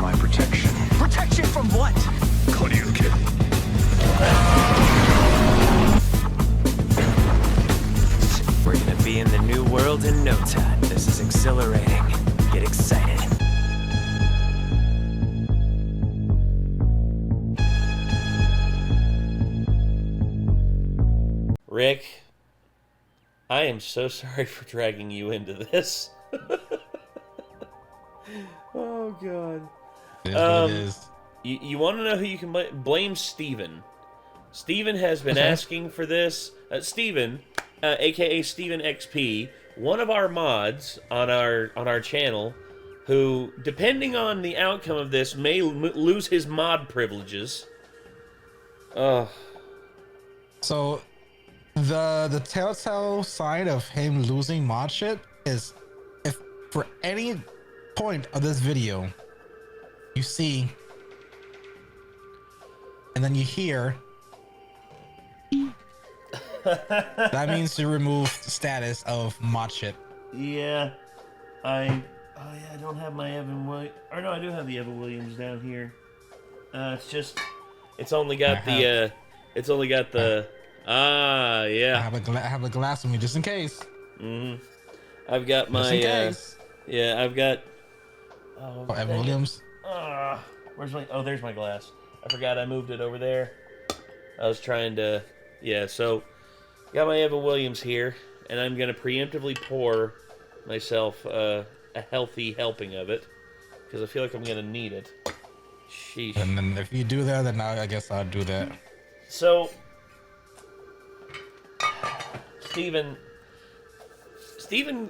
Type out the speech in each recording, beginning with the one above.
my protection. Protection from what? Koryuki. We're gonna be in the new world in no time. This is exhilarating. Get excited. Rick, I am so sorry for dragging you into this. Oh, God. It is what it is. You want to know who you can blame? Steven. Steven has been asking for this. Steven, a.k.a. Steven XP, one of our mods on our channel, who, depending on the outcome of this, may lose his mod privileges. So, the telltale sign of him losing mod shit is if for any point of this video you see and then you hear that means to remove status of mod shit. Yeah, I don't have my Evan Williams, or no, I do have the Evan Williams down here. It's only got yeah. I have a glass with me just in case. I've got my just in case. Yeah, I've got Evan Williams. Where's my? Oh, there's my glass. I forgot I moved it over there. I was trying to. Yeah, so got my Evan Williams here, and I'm gonna preemptively pour myself a healthy helping of it because I feel like I'm gonna need it. Sheesh. And then if you do that, then I guess I'll do that. So, Steven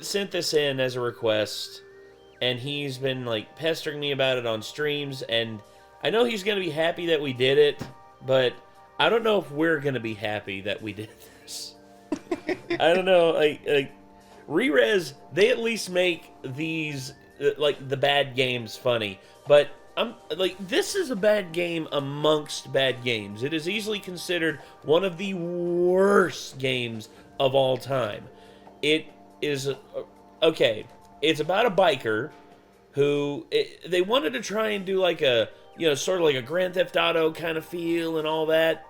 sent this in as a request, and he's been like pestering me about it on streams, and I know he's gonna be happy that we did it, but I don't know if we're gonna be happy that we did this. I don't know, like Re-Res, they at least make these like the bad games funny, but I'm like, this is a bad game amongst bad games. It is easily considered one of the worst games of all time. It is okay. It's about a biker who they wanted to try and do like a, you know, sort of like a Grand Theft Auto kind of feel and all that.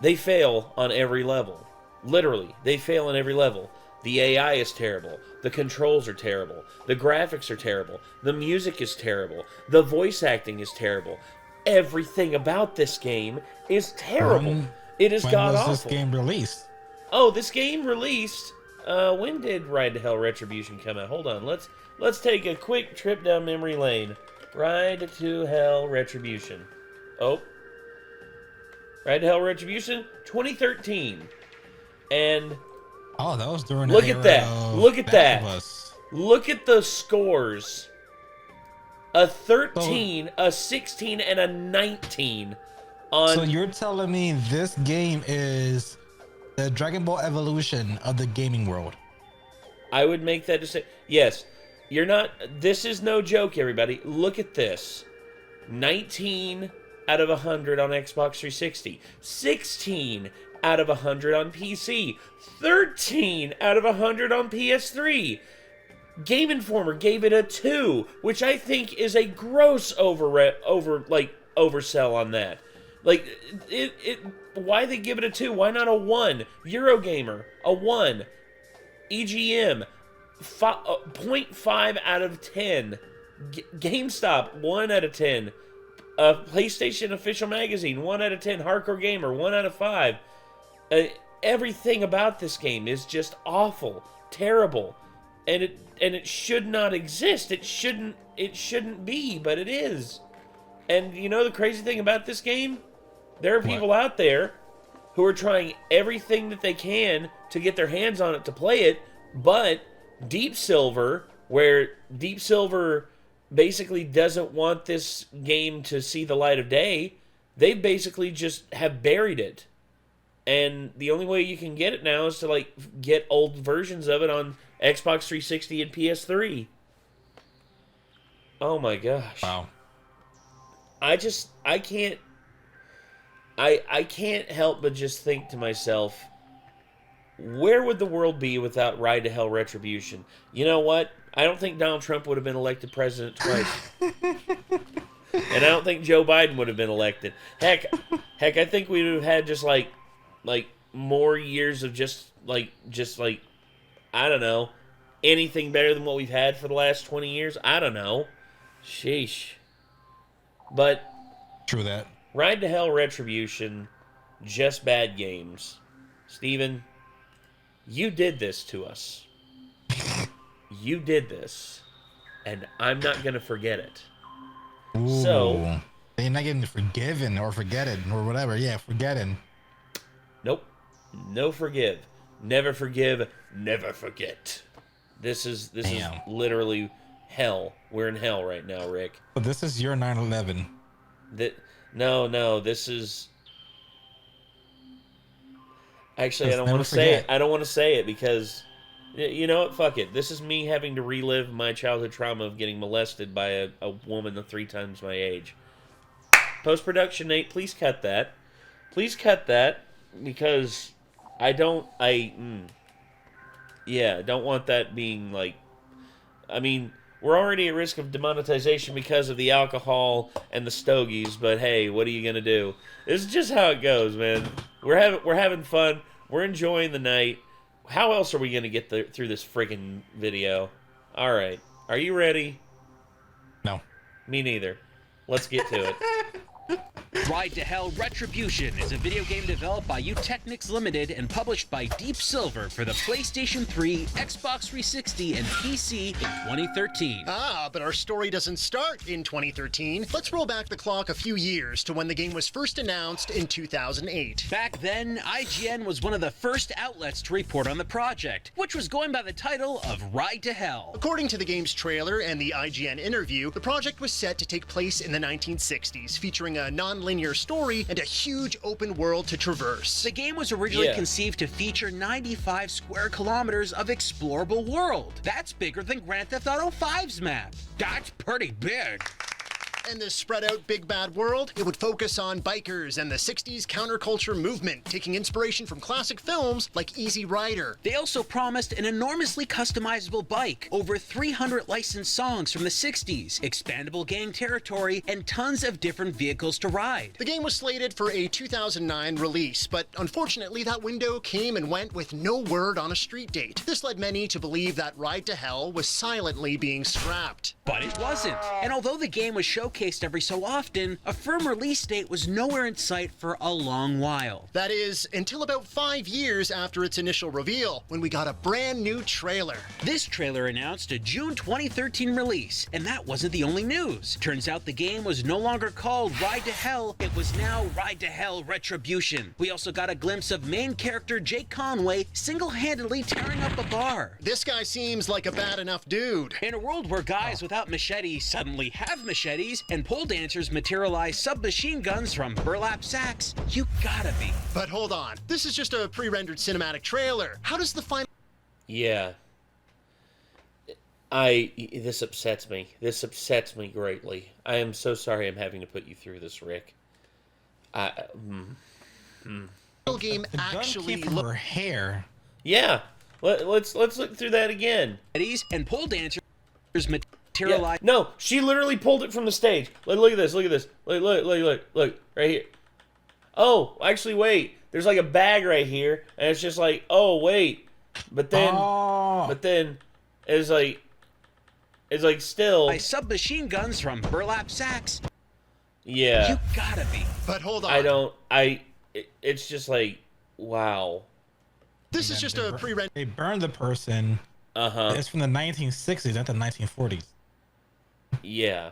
They fail on every level. Literally, they fail on every level. The AI is terrible. The controls are terrible. The graphics are terrible. The music is terrible. The voice acting is terrible. Everything about this game is terrible. It is god-awful. When was this game released? Oh, this game released... when did Ride to Hell Retribution come out? Hold on. Let's take a quick trip down memory lane. Ride to Hell Retribution. Oh. Ride to Hell Retribution, 2013. And... Oh, that was during look the at that. Look at that. Look at the scores. A 13, a 16, and a 19 on... So you're telling me this game is the Dragon Ball Evolution of the gaming world? I would make that decision. Yes. You're not... This is no joke, everybody. Look at this. 19 out of 100 on Xbox 360. 16 out of 100 on PC. 13 out of 100 on PS3. Game Informer gave it a 2, which I think is a gross oversell on that. Like, why they give it a 2? Why not a 1? Eurogamer, a 1. EGM, 0.5 out of 10. GameStop, 1 out of 10. PlayStation Official Magazine, 1 out of 10. Hardcore Gamer, 1 out of 5. Everything about this game is just awful, terrible, and it should not exist. It shouldn't be, but it is. And you know the crazy thing about this game? There are people out there who are trying everything that they can to get their hands on it to play it, but Deep Silver, where Deep Silver basically doesn't want this game to see the light of day, they basically just have buried it. And the only way you can get it now is to like get old versions of it on Xbox 360 and PS3. Oh my gosh. Wow. I can't help but just think to myself, where would the world be without Ride to Hell Retribution? You know what? I don't think Donald Trump would have been elected president twice. And I don't think Joe Biden would have been elected. Heck, I think we would have had just like more years of just like I don't know, anything better than what we've had for the last 20 years. I don't know. Sheesh. But True that. Ride to Hell Retribution, just bad games. Steven, you did this to us. You did this, and I'm not going to forget it. Ooh. So, they're not getting forgiven or forgetted or whatever. Yeah, forgetting. nope. No forgive. Never forgive, never forget. This is Damn. literally hell. We're in hell right now, Rick. But this is your 9/11. No, this is... Actually, I Just don't never want to say it. forget. I don't want to say it because, you know what? Fuck it. This is me having to relive my childhood trauma of getting molested by a woman 3 times my age. Post-production, Nate, please cut that. Please cut that because I don't want that being like... I mean, we're already at risk of demonetization because of the alcohol and the stogies, but hey, what are you gonna do? This is just how it goes, man. We're having fun. We're enjoying the night. How else are we gonna get through this friggin' video? All right, are you ready? No. Me neither. Let's get to it. Ride to Hell Retribution is a video game developed by Eutechnics Limited and published by Deep Silver for the PlayStation 3, Xbox 360, and PC in 2013. But our story doesn't start in 2013. Let's roll back the clock a few years to when the game was first announced in 2008. Back then, IGN was one of the first outlets to report on the project, which was going by the title of Ride to Hell. According to the game's trailer and the IGN interview, the project was set to take place in the 1960s, featuring a non-linear story and a huge open world to traverse. The game was originally Yeah. conceived to feature 95 square kilometers of explorable world. That's bigger than Grand Theft Auto 5's map. That's pretty big. In this spread out big bad world, it would focus on bikers and the 60s counterculture movement, taking inspiration from classic films like Easy Rider. They also promised an enormously customizable bike, over 300 licensed songs from the 60s, expandable gang territory, and tons of different vehicles to ride. The game was slated for a 2009 release, but unfortunately that window came and went with no word on a street date. This led many to believe that Ride to Hell was silently being scrapped. But it wasn't. And although the game was showcased every so often, a firm release date was nowhere in sight for a long while. That is, until about 5 years after its initial reveal, when we got a brand new trailer. This trailer announced a June 2013 release, and that wasn't the only news. Turns out the game was no longer called Ride to Hell, it was now Ride to Hell Retribution. We also got a glimpse of main character Jake Conway single-handedly tearing up a bar. This guy seems like a bad enough dude. In a world where guys without machetes suddenly have machetes, and pole dancers materialize submachine guns from burlap sacks, you gotta be. But hold on, this is just a pre-rendered cinematic trailer. How does the final Yeah. This upsets me. This upsets me greatly. I am so sorry I'm having to put you through this, Rick. game The gun actually came from look? her hair. Yeah. Let's look through that again. And pole dancers Yeah. materialize. No, she literally pulled it from the stage. Look at this. Look at this. Look. Right here. Oh, actually, wait. There's like a bag right here, and it's just like, oh, wait. But then it's like still. By submachine guns from burlap sacks. Yeah. You gotta be. But hold on. It's just like, wow. This is just a pre-rendered They burned the person. It's from the 1960s, not the 1940s. Yeah.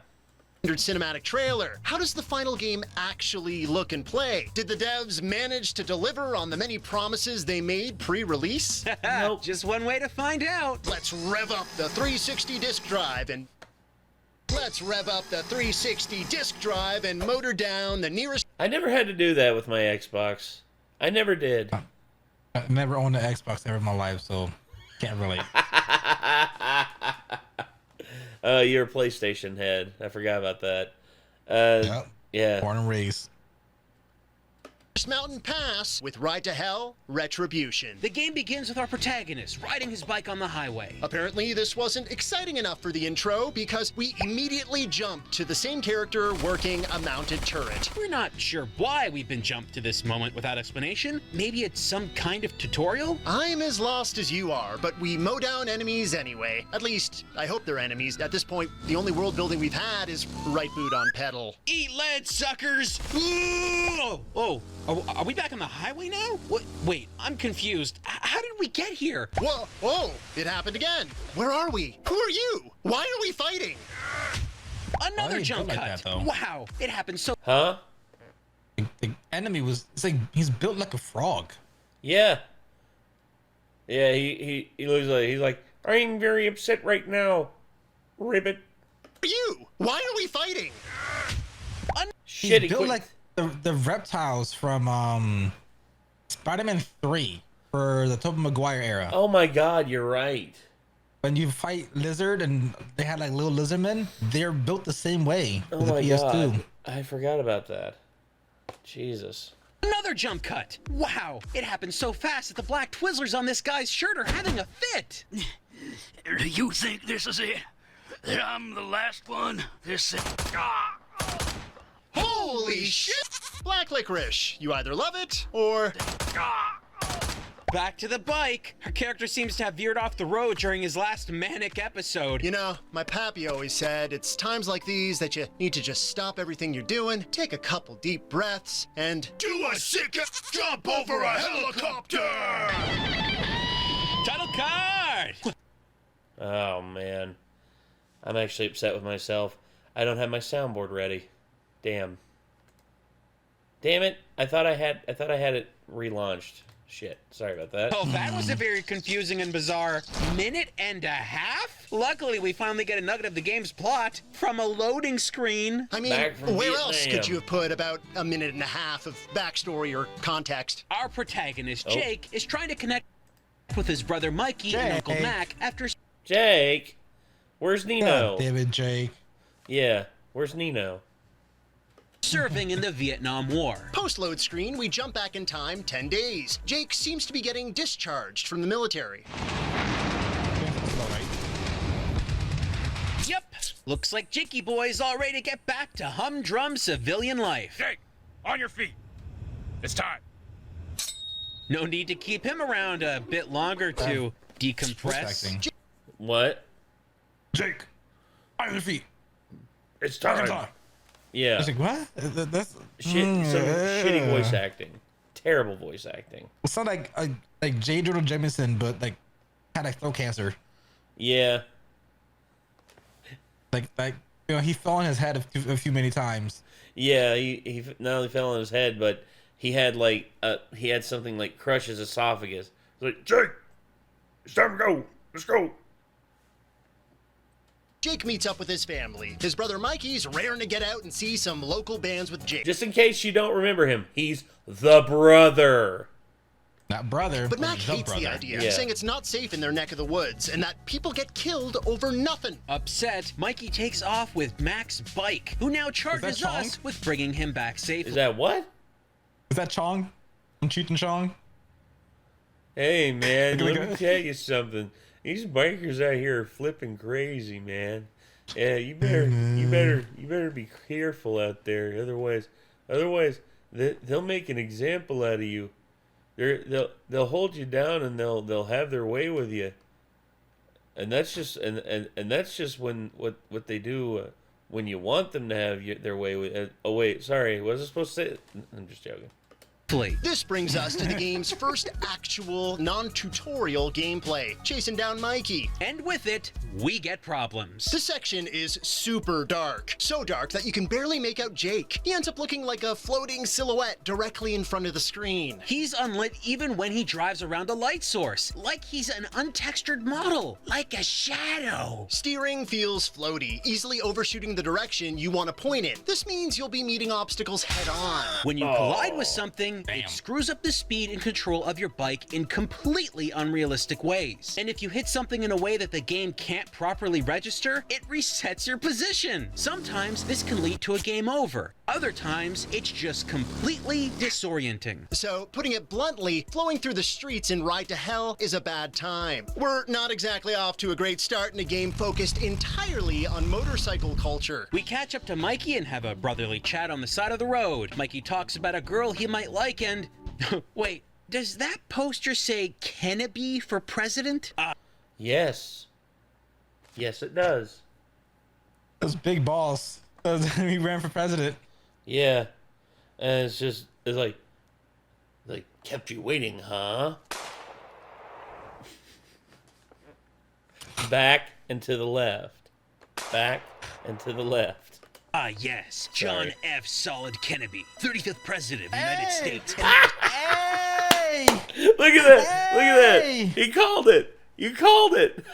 cinematic trailer. How does the final game actually look and play? Did the devs manage to deliver on the many promises they made pre-release? Nope. Just one way to find out. Let's rev up the 360 disk drive and motor down the nearest. I never had to do that with my Xbox. I never did. I never owned an Xbox ever in my life, so can't relate. You're a PlayStation head. I forgot about that. Yep. Yeah. Born and raised. Mountain Pass with Ride to Hell, Retribution. The game begins with our protagonist riding his bike on the highway. Apparently, this wasn't exciting enough for the intro because we immediately jumped to the same character working a mounted turret. We're not sure why we've been jumped to this moment without explanation. Maybe it's some kind of tutorial? I'm as lost as you are, but we mow down enemies anyway. At least, I hope they're enemies. At this point, the only world building we've had is right boot on pedal. Eat lead, suckers! Ooh! Oh, are we back on the highway now? Wait, I'm confused. How did we get here? Whoa, it happened again. Where are we? Who are you? Why are we fighting? Another Why jump like cut. that, though? Wow, it happened so... Huh? The enemy was, it's like, he's built like a frog. Yeah. Yeah, he looks like, he's like, I'm very upset right now, Ribbit. Who are you? Why are we fighting? Shit, He's built like the reptiles from Spider-Man 3 for the Tobey Maguire era. Oh my god, you're right. When you fight Lizard and they had like little lizard men, they're built the same way Oh for the my PS2. god. I forgot about that. Jesus. Another jump cut. Wow, it happened so fast that the black Twizzlers on this guy's shirt are having a fit. Do you think this is it? That I'm the last one? This is... Holy shit! Black licorice. You either love it or... Back to the bike. Our character seems to have veered off the road during his last manic episode. You know, my pappy always said it's times like these that you need to just stop everything you're doing, take a couple deep breaths, and Do a sick jump over a helicopter! Title card! Oh man. I'm actually upset with myself. I don't have my soundboard ready. Damn. Damn it. I thought I had it relaunched. Shit. Sorry about that. Oh, that was a very confusing and bizarre minute and a half? Luckily, we finally get a nugget of the game's plot from a loading screen. I mean, Back from where else Vietnam. could you have put about a minute and a half of backstory or context? Our protagonist, Oh. Jake, is trying to connect with his brother Mikey and Uncle Jake. Mac after Jake! Where's Nino? God, David Jake. Yeah, where's Nino? serving in the Vietnam War. Post-load screen, we jump back in time 10 days. Jake seems to be getting discharged from the military. Yep, looks like Jakey Boy's all ready to get back to humdrum civilian life. Jake, on your feet. It's time. No need to keep him around a bit longer to decompress. What? Jake, on your feet. It's time. Yeah. I was like, what? That's Some shitty voice acting. Terrible voice acting. It's not like J. Jonah Jameson, but like had like throat cancer. Yeah. Like you know, he fell on his head a few many times. Yeah, he not only fell on his head, but he had like he had something like crush his esophagus. It's like, Jake, it's time to go. Let's go. Jake meets up with his family. His brother Mikey's raring to get out and see some local bands with Jake. just in case you don't remember him, he's the brother. Not brother, But Mac the hates the brother. idea, Yeah. saying it's not safe in their neck of the woods and that people get killed over nothing. Upset, Mikey takes off with Mac's bike, who now charges Chong? us with bringing him back safely. Is that what? Is that Chong from Cheech and Chong? Hey man, Look let at me it. tell you something. These bikers out here are flipping crazy, man. Yeah, you better be careful out there. Otherwise, they'll make an example out of you. They'll hold you down and they'll have their way with you. And that's just and that's just when what they do when you want them to have their way with. Oh wait, sorry, was I supposed to say? I'm just joking. This brings us to the game's first actual non-tutorial gameplay, chasing down Mikey. And with it, we get problems. This section is super dark. So dark that you can barely make out Jake. He ends up looking like a floating silhouette directly in front of the screen. He's unlit even when he drives around a light source, like he's an untextured model, like a shadow. Steering feels floaty, easily overshooting the direction you want to point in. This means you'll be meeting obstacles head on. When you collide with something, it screws up the speed and control of your bike in completely unrealistic ways. And if you hit something in a way that the game can't properly register, it resets your position. Sometimes this can lead to a game over. Other times, it's just completely disorienting. So, putting it bluntly, flowing through the streets in Ride to Hell is a bad time. We're not exactly off to a great start in a game focused entirely on motorcycle culture. We catch up to Mikey and have a brotherly chat on the side of the road. Mikey talks about a girl he might like and... Wait, does that poster say Kennedy for president? Yes. Yes, it does. Those big balls. He ran for president. Yeah. And it's like, kept you waiting, huh? Back and to the left. Back and to the left. Ah, yes. John Sorry. F. Solid Kennedy, 35th President of the United States. Hey! Look at that! Look at that! Hey! He called it! You called it!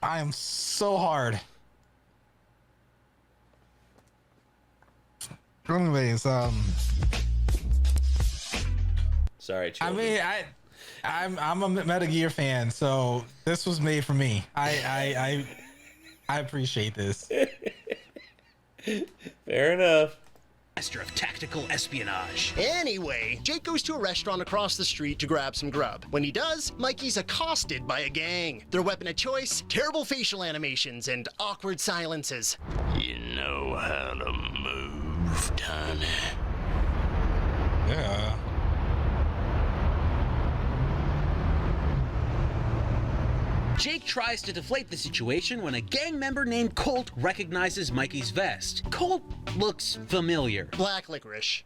I am so hard. Anyways, Sorry, I children. mean, I'm a Metal Gear fan, so this was made for me. I appreciate this. Fair enough. Master of tactical espionage. Anyway, Jake goes to a restaurant across the street to grab some grub. When he does, Mikey's accosted by a gang. Their weapon of choice, terrible facial animations and awkward silences. You know how to move, Tony. Yeah. Jake tries to deflate the situation when a gang member named Colt recognizes Mikey's vest. Colt looks familiar. Black licorice.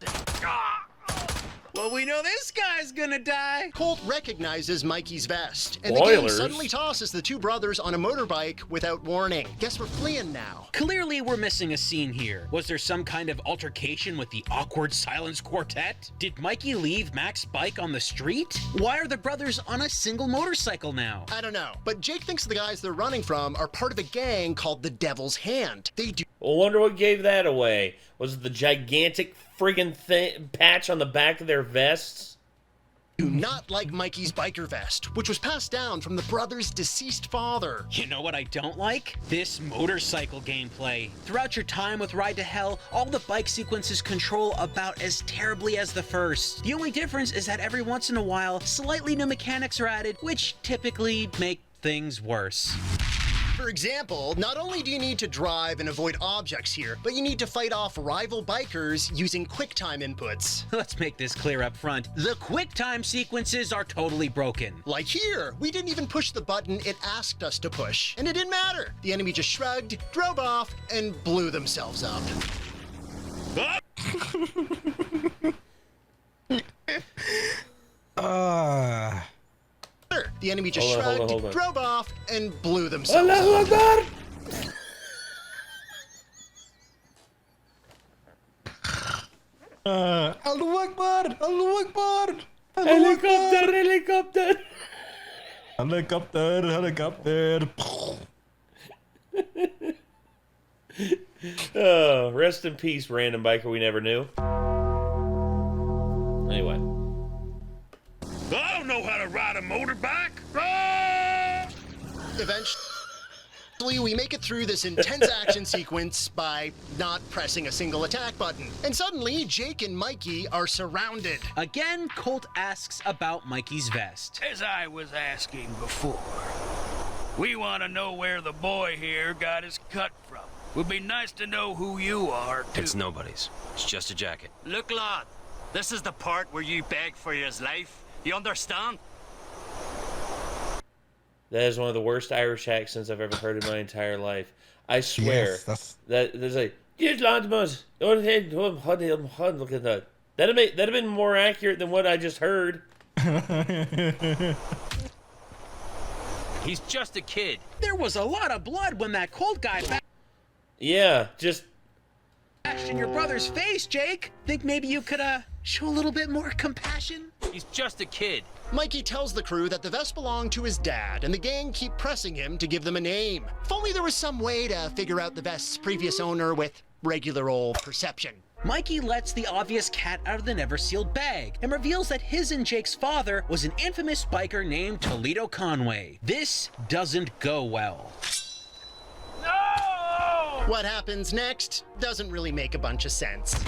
Well, we know this guy's gonna die. Colt recognizes Mikey's vest, and the gang Spoilers. suddenly tosses the two brothers on a motorbike without warning. Guess we're fleeing now. Clearly, we're missing a scene here. Was there some kind of altercation with the awkward silence quartet? Did Mikey leave Mac's bike on the street? Why are the brothers on a single motorcycle now? I don't know, but Jake thinks the guys they're running from are part of a gang called the Devil's Hand. They do Well, wonder what gave that away. Was it the gigantic friggin' patch on the back of their vests? not like Mikey's biker vest, which was passed down from the brother's deceased father. You know what I don't like? This motorcycle gameplay. Throughout your time with Ride to Hell, all the bike sequences control about as terribly as the first. The only difference is that every once in a while, slightly new mechanics are added, which typically make things worse. For example, not only do you need to drive and avoid objects here, but you need to fight off rival bikers using QuickTime inputs. Let's make this clear up front. The QuickTime sequences are totally broken. Like here, we didn't even push the button it asked us to push, and it didn't matter. The enemy just shrugged, drove off, and blew themselves up. The enemy just shrugged, hold on. drove off, and blew themselves Allahu up. Akbar! Allahu Akbar! Allahu Akbar! Helicopter, helicopter! Helicopter! Helicopter! Oh, rest in peace, random biker we never knew. Anyway. I don't know how to ride a motorbike. Eventually, we make it through this intense action sequence by not pressing a single attack button. And suddenly, Jake and Mikey are surrounded. Again, Colt asks about Mikey's vest. As I was asking before, we want to know where the boy here got his cut from. Would be nice to know who you are, too. It's nobody's. It's just a jacket. Look, lad, this is the part where you beg for his life. You understand? That is one of the worst Irish accents I've ever heard in my entire life. I swear. Yes, that's... That there's like, look at that. That'd have been more accurate than what I just heard. He's just a kid. There was a lot of blood when that Colt guy Yeah, just bashed in your brother's face, Jake. Think maybe you could, show a little bit more compassion? He's just a kid. Mikey tells the crew that the vest belonged to his dad, and the gang keep pressing him to give them a name. If only there was some way to figure out the vest's previous owner with regular old perception. Mikey lets the obvious cat out of the never-sealed bag and reveals that his and Jake's father was an infamous biker named Toledo Conway. This doesn't go well. No! What happens next doesn't really make a bunch of sense.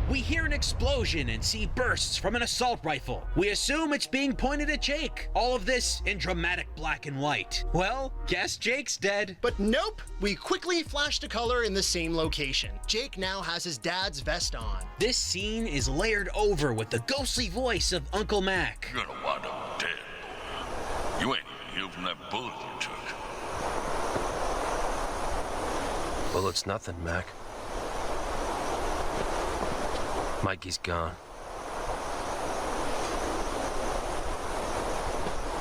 We hear an explosion and see bursts from an assault rifle. We assume it's being pointed at Jake. All of this in dramatic black and white. Well, guess Jake's dead. But nope, we quickly flash to color in the same location. Jake now has his dad's vest on. This scene is layered over with the ghostly voice of Uncle Mac. You're gonna wind up dead. You ain't even healed from that bullet you took. Well, it's nothing, Mac. Mikey's gone.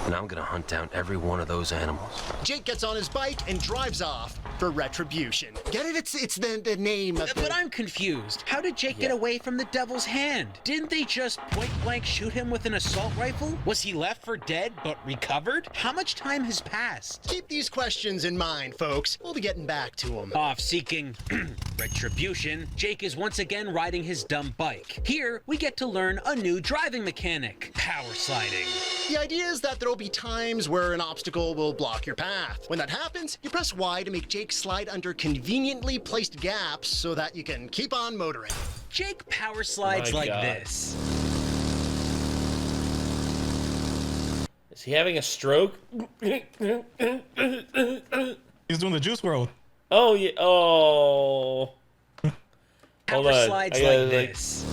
And I'm gonna hunt down every one of those animals. Jake gets on his bike and drives off for Retribution. Get it? It's the name of But I'm confused. How did Jake get away from the devil's hand? Didn't they just point blank shoot him with an assault rifle? Was he left for dead but recovered? How much time has passed? Keep these questions in mind, folks. We'll be getting back to them. Off seeking Retribution, Jake is once again riding his dumb bike. Here, we get to learn a new driving mechanic, power sliding. The idea is that there'll be times where an obstacle will block your path. When that happens, you press Y to make Jake slide under conveniently placed gaps so that you can keep on motoring. Jake power slides My like God. this. Is he having a stroke? He's doing the Juice World. Oh, yeah. Oh. Hold Power on. slides I gotta, like this.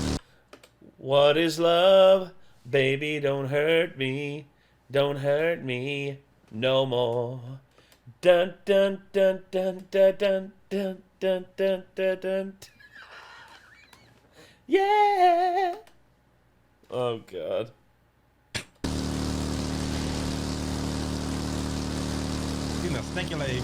What is love? Baby, don't hurt me. Don't hurt me no more. Dun dun dun dun dun dun dun dun dun dun dun. Yeah. Oh God. You know, stinky leg.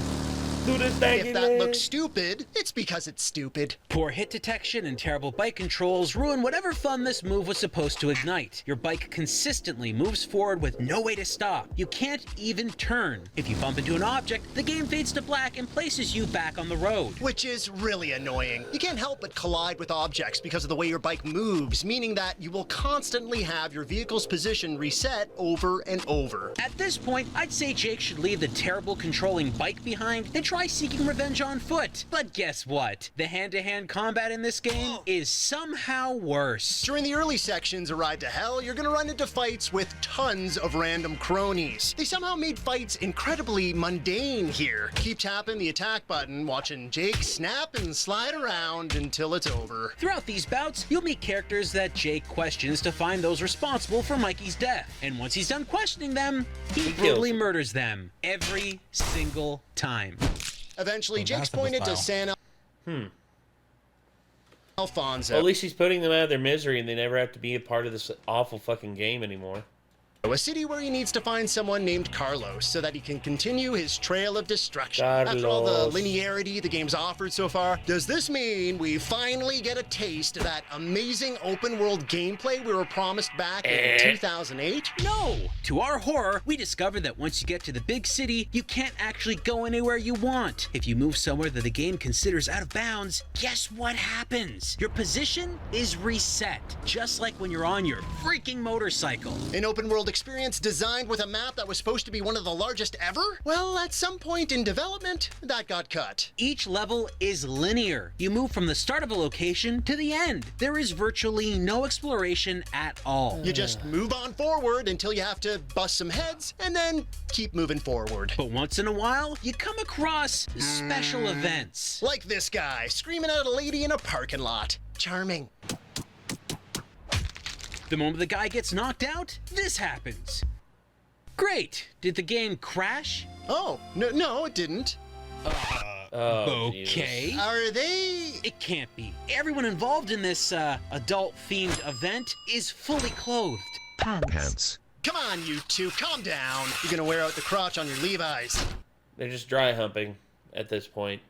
Do this thing. If that looks stupid, it's because it's stupid. Poor hit detection and terrible bike controls ruin whatever fun this move was supposed to ignite. Your bike consistently moves forward with no way to stop. You can't even turn. If you bump into an object, the game fades to black and places you back on the road. Which is really annoying. You can't help but collide with objects because of the way your bike moves, meaning that you will constantly have your vehicle's position reset over and over. At this point, I'd say Jake should leave the terrible controlling bike behind and try seeking revenge on foot. But guess what? The hand-to-hand combat in this game is somehow worse. During the early sections of Ride to Hell, you're gonna run into fights with tons of random cronies. They somehow made fights incredibly mundane here. Keep tapping the attack button, watching Jake snap and slide around until it's over. Throughout these bouts, you'll meet characters that Jake questions to find those responsible for Mikey's death. And once he's done questioning them, he brutally murders them every single time. Eventually, Oh, Jake's that's a pointed to style. San Alfonso. Well, at least he's putting them out of their misery, and they never have to be a part of this awful fucking game anymore. A city where he needs to find someone named Carlos so that he can continue his trail of destruction. After all the Carlos. linearity the game's offered so far, does this mean we finally get a taste of that amazing open world gameplay we were promised back in 2008? No! To our horror, we discover that once you get to the big city, you can't actually go anywhere you want. If you move somewhere that the game considers out of bounds, guess what happens? Your position is reset, just like when you're on your freaking motorcycle. An open world experience designed with a map that was supposed to be one of the largest ever? Well, at some point in development, that got cut. Each level is linear. You move from the start of a location to the end. There is virtually no exploration at all. You just move on forward until you have to bust some heads and then keep moving forward. But once in a while, you come across special events. Like this guy screaming at a lady in a parking lot. Charming. The moment the guy gets knocked out, this happens. Great. Did the game crash? Oh, no, it didn't. Oh, Okay. Are they... It can't be. Everyone involved in this adult-themed event is fully clothed. Pants. Come on, you two, calm down. You're gonna wear out the crotch on your Levi's. They're just dry humping at this point.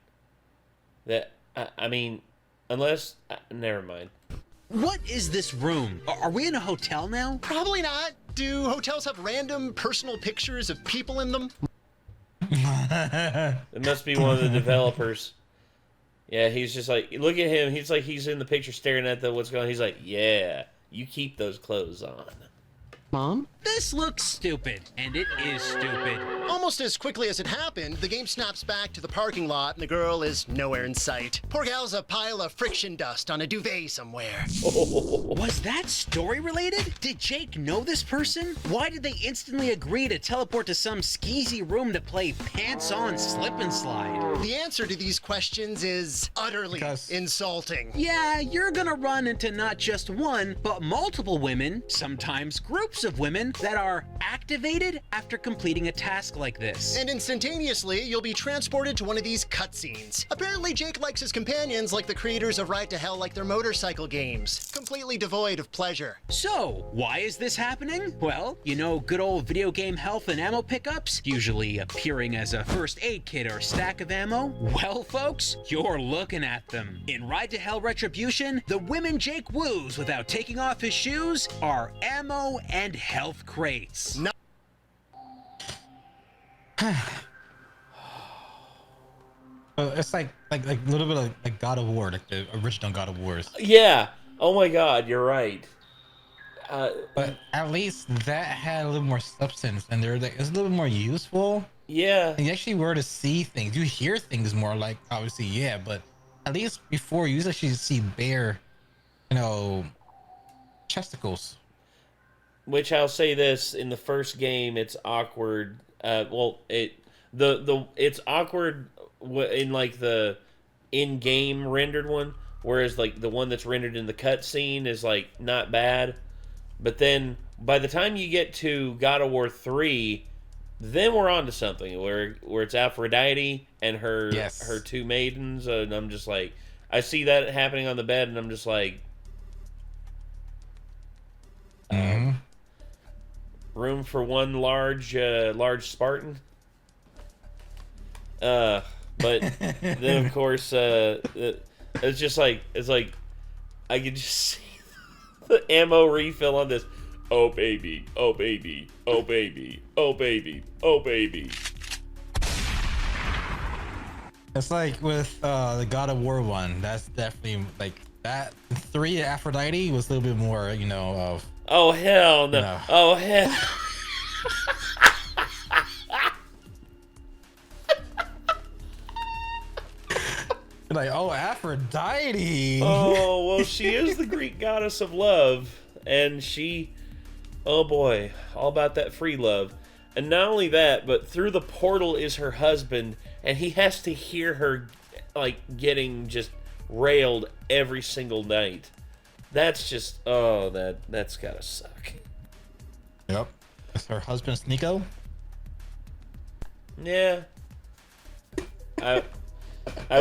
That I mean, unless never mind. What is this room? Are we in a hotel now? Probably not. Do hotels have random personal pictures of people in them? It must be one of the developers. Yeah, he's just like, look at him. He's like, he's in the picture staring at the what's going on. He's like, yeah, you keep those clothes on. Mom? This looks stupid, and it is stupid. Almost as quickly as it happened, the game snaps back to the parking lot and the girl is nowhere in sight. Poor gal's a pile of friction dust on a duvet somewhere. Was that story related? Did Jake know this person? Why did they instantly agree to teleport to some skeezy room to play pants on slip and slide? The answer to these questions is utterly insulting. Yeah, you're gonna run into not just one, but multiple women, sometimes groups of women, that are activated after completing a task like this. And instantaneously, you'll be transported to one of these cutscenes. Apparently, Jake likes his companions like the creators of Ride to Hell like their motorcycle games, completely devoid of pleasure. So, why is this happening? Well, you know good old video game health and ammo pickups, usually appearing as a first aid kit or stack of ammo? Well, folks, you're looking at them. In Ride to Hell Retribution, the women Jake woos without taking off his shoes are ammo and health crates. No. It's like a little bit like God of War, like the original God of Wars. Yeah. Oh my God, you're right. But at least that had a little more substance, and they're like, it's a little bit more useful. Yeah. And you actually were to see things. You hear things more, like obviously, yeah. But at least before, you actually see bare, chesticles. Which I'll say this: in the first game, it's awkward. It's awkward in like the in-game rendered one, whereas like the one that's rendered in the cutscene is like not bad. But then by the time you get to God of War 3, then we're on to something where it's Aphrodite and her two maidens, and I'm just like, I see that happening on the bed, and I'm just like, room for one large Spartan. But then of course it's just like I could just see the ammo refill on this. Oh baby, oh baby, oh baby, oh baby, oh baby. It's like with the God of War one. That's definitely like that. 3 Aphrodite was a little bit more, of. Oh hell no! No. Oh hell! Like, oh, Aphrodite. Oh well, she is the Greek goddess of love, and she, oh boy, all about that free love. And not only that, but through the portal is her husband, and he has to hear her like getting just railed every single night. That's just, that's gotta suck. Yep. Is her husband's Nico? Yeah. I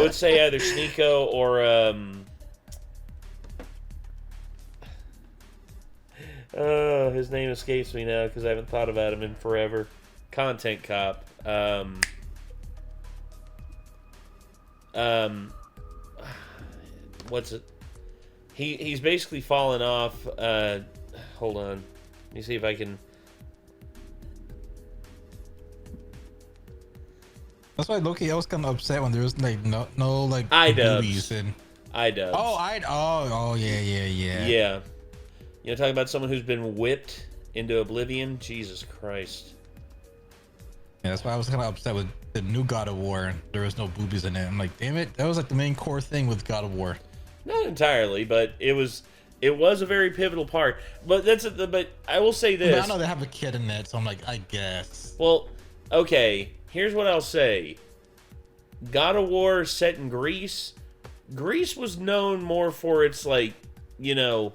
would say either Sneeko or his name escapes me now because I haven't thought about him in forever. Content Cop. What's it? He's basically fallen off. Hold on. Let me see if I can. That's why Loki, I was kind of upset when there was like no like iDubbbz in. iDubbbz. Oh yeah. Yeah. You know, talking about someone who's been whipped into oblivion. Jesus Christ. Yeah, that's why I was kind of upset with the new God of War. There was no boobies in it. I'm like, damn it, that was like the main core thing with God of War. Not entirely, but it was a very pivotal part. But but I will say this. I know they have a kid in it, so I'm like, I guess. Well, okay. Here's what I'll say. God of War set in Greece. Greece was known more for its like, no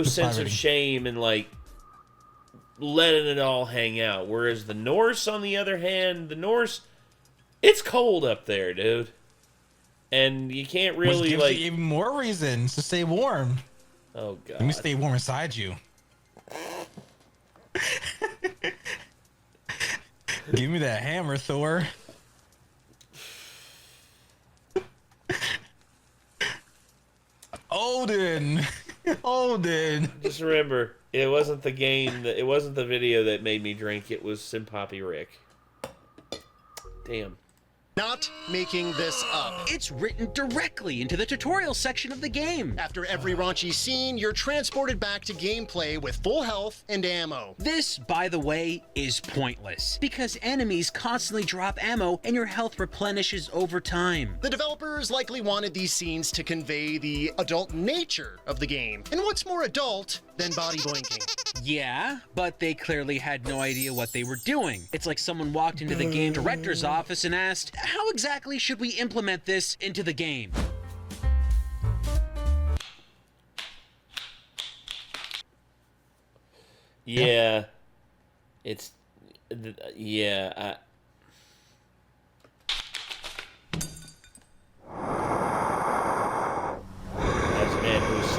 sense of shame and like letting it all hang out. Whereas the Norse, on the other hand, it's cold up there, dude. And you can't really Which gives you even more reasons to stay warm. Oh god. Let me stay warm inside you. Give me that hammer, Thor. Odin. Just remember, it wasn't the game it wasn't the video that made me drink. It was Sim Poppy Rick. Damn. Not making this up. It's written directly into the tutorial section of the game. After every raunchy scene, you're transported back to gameplay with full health and ammo. This, by the way, is pointless, because enemies constantly drop ammo and your health replenishes over time. The developers likely wanted these scenes to convey the adult nature of the game. And what's more adult than body blinking? Yeah, but they clearly had no idea what they were doing. It's like someone walked into the game director's office and asked, how exactly should we implement this into the game? Yeah. It's... Yeah,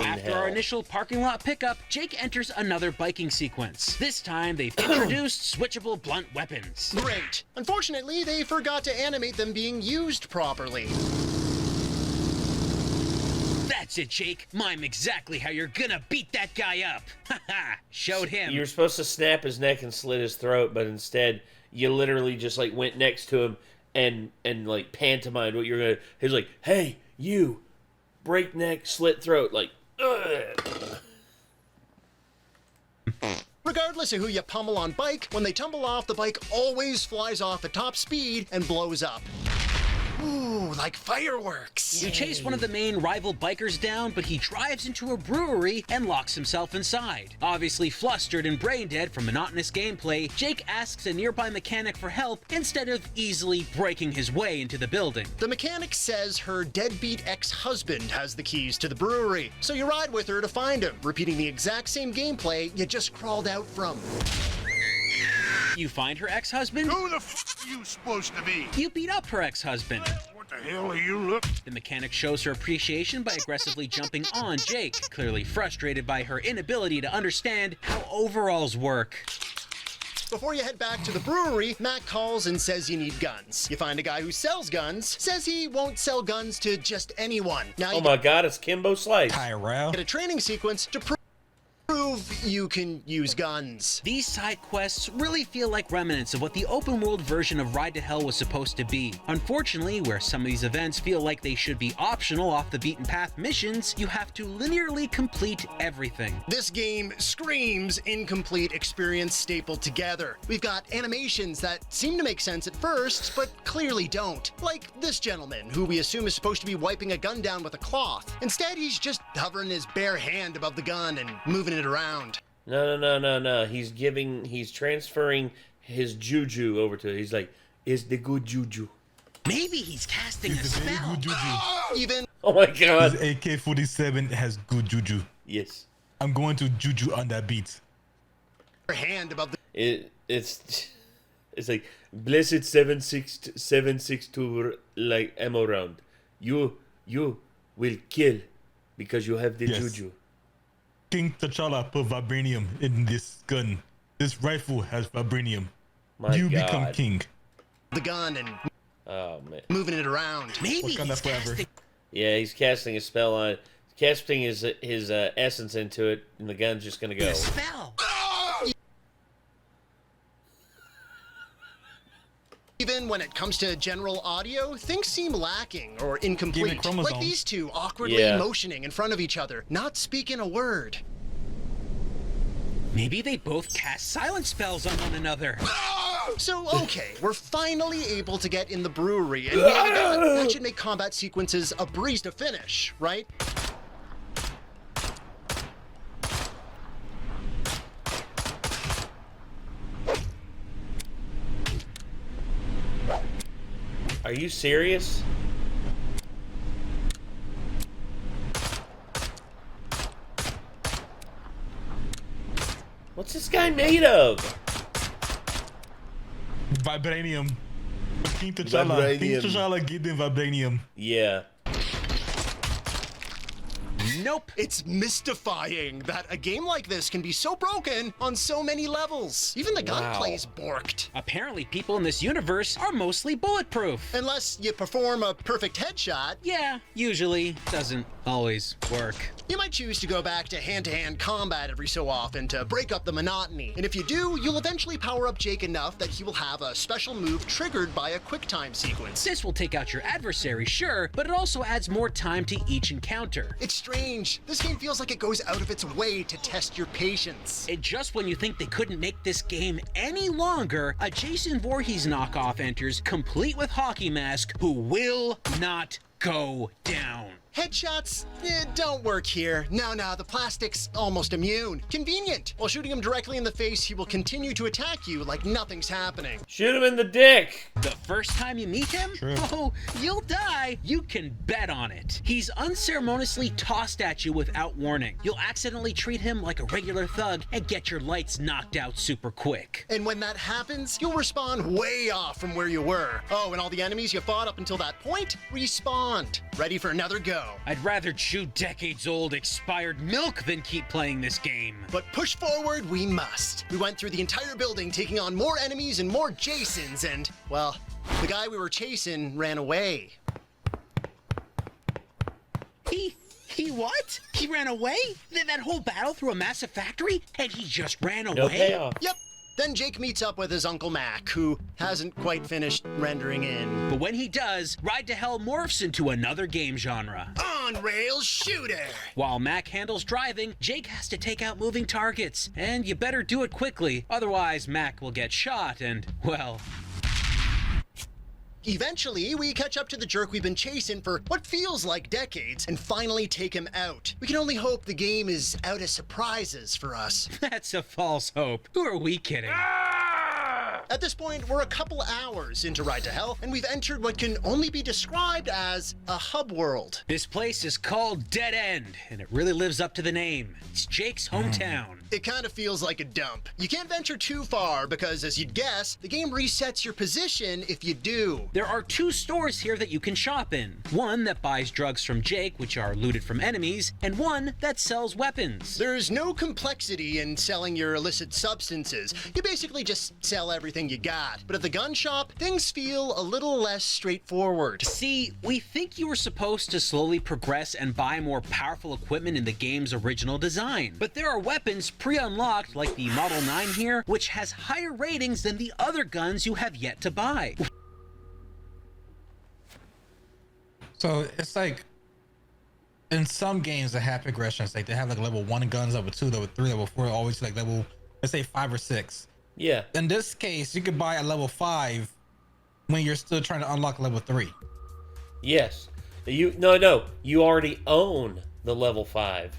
After our initial parking lot pickup, Jake enters another biking sequence. This time, they've introduced switchable blunt weapons. Great. Unfortunately, they forgot to animate them being used properly. That's it, Jake. Mime exactly how you're gonna beat that guy up. Haha, showed him. You were supposed to snap his neck and slit his throat, but instead, you literally just, like, went next to him and like, pantomimed what you were gonna... He was like, hey, you, break neck, slit throat, like, ugh. Regardless of who you pummel on bike, when they tumble off, the bike always flies off at top speed and blows up. Ooh, like fireworks. You chase one of the main rival bikers down, but he drives into a brewery and locks himself inside. Obviously flustered and brain dead from monotonous gameplay, Jake asks a nearby mechanic for help instead of easily breaking his way into the building. The mechanic says her deadbeat ex-husband has the keys to the brewery, so you ride with her to find him, repeating the exact same gameplay you just crawled out from. You find her ex-husband? Who the f you supposed to be? You beat up her ex-husband. What the hell are you looking? The mechanic shows her appreciation by aggressively jumping on Jake, clearly frustrated by her inability to understand how overalls work. Before you head back to the brewery, Matt calls and says you need guns. You find a guy who sells guns, says he won't sell guns to just anyone. Now Oh my god, it's Kimbo Slice. Tyrell. get a training sequence to prove you can use guns. These side quests really feel like remnants of what the open world version of Ride to Hell was supposed to be. Unfortunately, where some of these events feel like they should be optional off the beaten path missions, you have to linearly complete everything. This game screams incomplete experience stapled together. We've got animations that seem to make sense at first, but clearly don't. Like this gentleman, who we assume is supposed to be wiping a gun down with a cloth. Instead, he's just hovering his bare hand above the gun and moving it around. No. He's transferring his juju over to it. He's like, it's the good juju. Maybe he's casting a spell. Even Oh my god. His AK-47 has good juju. Yes. I'm going to juju on that beat. her hand above the It's like blessed 762 like ammo round. You will kill because you have the Yes. juju. King T'Challa put vibranium in this gun. This rifle has vibranium. My you God. become king. the gun and Oh man. moving it around. Maybe Wakanda he's forever. casting. Yeah, he's casting a spell on it. Casting his essence into it, and the gun's just gonna go. A spell. Even when it comes to general audio, things seem lacking or Give incomplete. it chromosomes. Like these two awkwardly Yeah. motioning in front of each other, not speaking a word. Maybe they both cast silent spells on one another. So, okay, we're finally able to get in the brewery, and we have a gun. That should make combat sequences a breeze to finish, right? Are you serious? What's this guy made of? Vibranium. King T'Challa. King Vibranium. T'Challa give them vibranium. Yeah. Nope. It's mystifying that a game like this can be so broken on so many levels. Even the gunplay's borked. Apparently, people in this universe are mostly bulletproof. Unless you perform a perfect headshot, Yeah, usually. Doesn't always work. you might choose to go back to hand-to-hand combat every so often to break up the monotony. And if you do, you'll eventually power up Jake enough that he will have a special move triggered by a quick time sequence. This will take out your adversary, sure, but it also adds more time to each encounter. It's strange. This game feels like it goes out of its way to test your patience. And just when you think they couldn't make this game any longer, a Jason Voorhees knockoff enters, complete with hockey mask, who will not go down. Headshots don't work here. No, the plastic's almost immune. Convenient. While shooting him directly in the face, he will continue to attack you like nothing's happening. Shoot him in the dick. The first time you meet him, oh, you'll die. You can bet on it. He's unceremoniously tossed at you without warning. You'll accidentally treat him like a regular thug and get your lights knocked out super quick. And when that happens, you'll respawn way off from where you were. Oh, and all the enemies you fought up until that point respawned. Ready for another go. I'd rather chew decades-old expired milk than keep playing this game. But push forward we must. We went through the entire building taking on more enemies and more Jasons and, well, the guy we were chasing ran away. He what? He ran away? That whole battle through a massive factory? And he just ran away? No payoff. Yep. Then Jake meets up with his Uncle Mac, who hasn't quite finished rendering in. But when he does, Ride to Hell morphs into another game genre. On-rail shooter! While Mac handles driving, Jake has to take out moving targets. And you better do it quickly, otherwise Mac will get shot and, well... Eventually, we catch up to the jerk we've been chasing for what feels like decades and finally take him out. We can only hope the game is out of surprises for us. That's a false hope. Who are we kidding? At this point, we're a couple hours into Ride to Hell, and we've entered what can only be described as a hub world. This place is called Dead End, and it really lives up to the name. It's Jake's hometown. It kind of feels like a dump. You can't venture too far because, as you'd guess, the game resets your position if you do. There are 2 stores here that you can shop in. One that buys drugs from Jake, which are looted from enemies, and one that sells weapons. There's no complexity in selling your illicit substances. You basically just sell everything you got. But at the gun shop, things feel a little less straightforward. See, we think you were supposed to slowly progress and buy more powerful equipment in the game's original design. But there are weapons pre-unlocked, like the Model 9 here, which has higher ratings than the other guns you have yet to buy. So it's like in some games that have progressions, like they have like level 1 guns, level 2, level 3, level 4, always like level, let's say 5 or 6. Yeah. In this case, you could buy a level 5 when you're still trying to unlock level 3. Yes. No. You already own the level 5.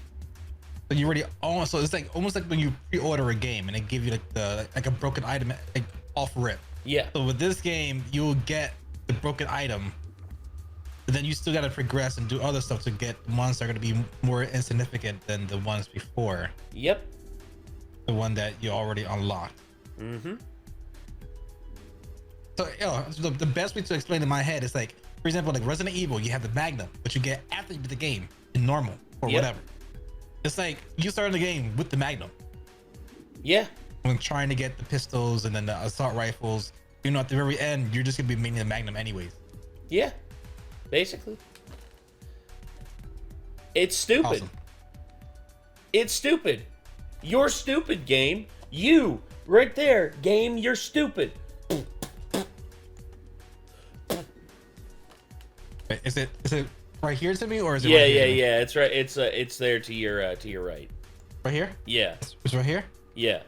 So you already own. So it's like almost like when you pre-order a game and they give you like a broken item like off rip. Yeah. So with this game, you'll get the broken item, but then you still got to progress and do other stuff to get ones that are going to be more insignificant than the ones before. Yep. The one that you already unlocked. Mm-hmm. So, the best way to explain in my head is like, for example, like Resident Evil, you have the Magnum, which you get after you beat the game in normal or whatever. It's like you start the game with the Magnum. Yeah. When trying to get the pistols and then the assault rifles, at the very end, you're just gonna be mainly the Magnum anyways. Yeah. Basically. It's stupid. Awesome. It's stupid. You're stupid, game. You, right there, game, you're stupid. Is it right here to me, or is it? Yeah, right here yeah. It's right. It's there to your right. Right here? Yeah. It's right here? Yeah.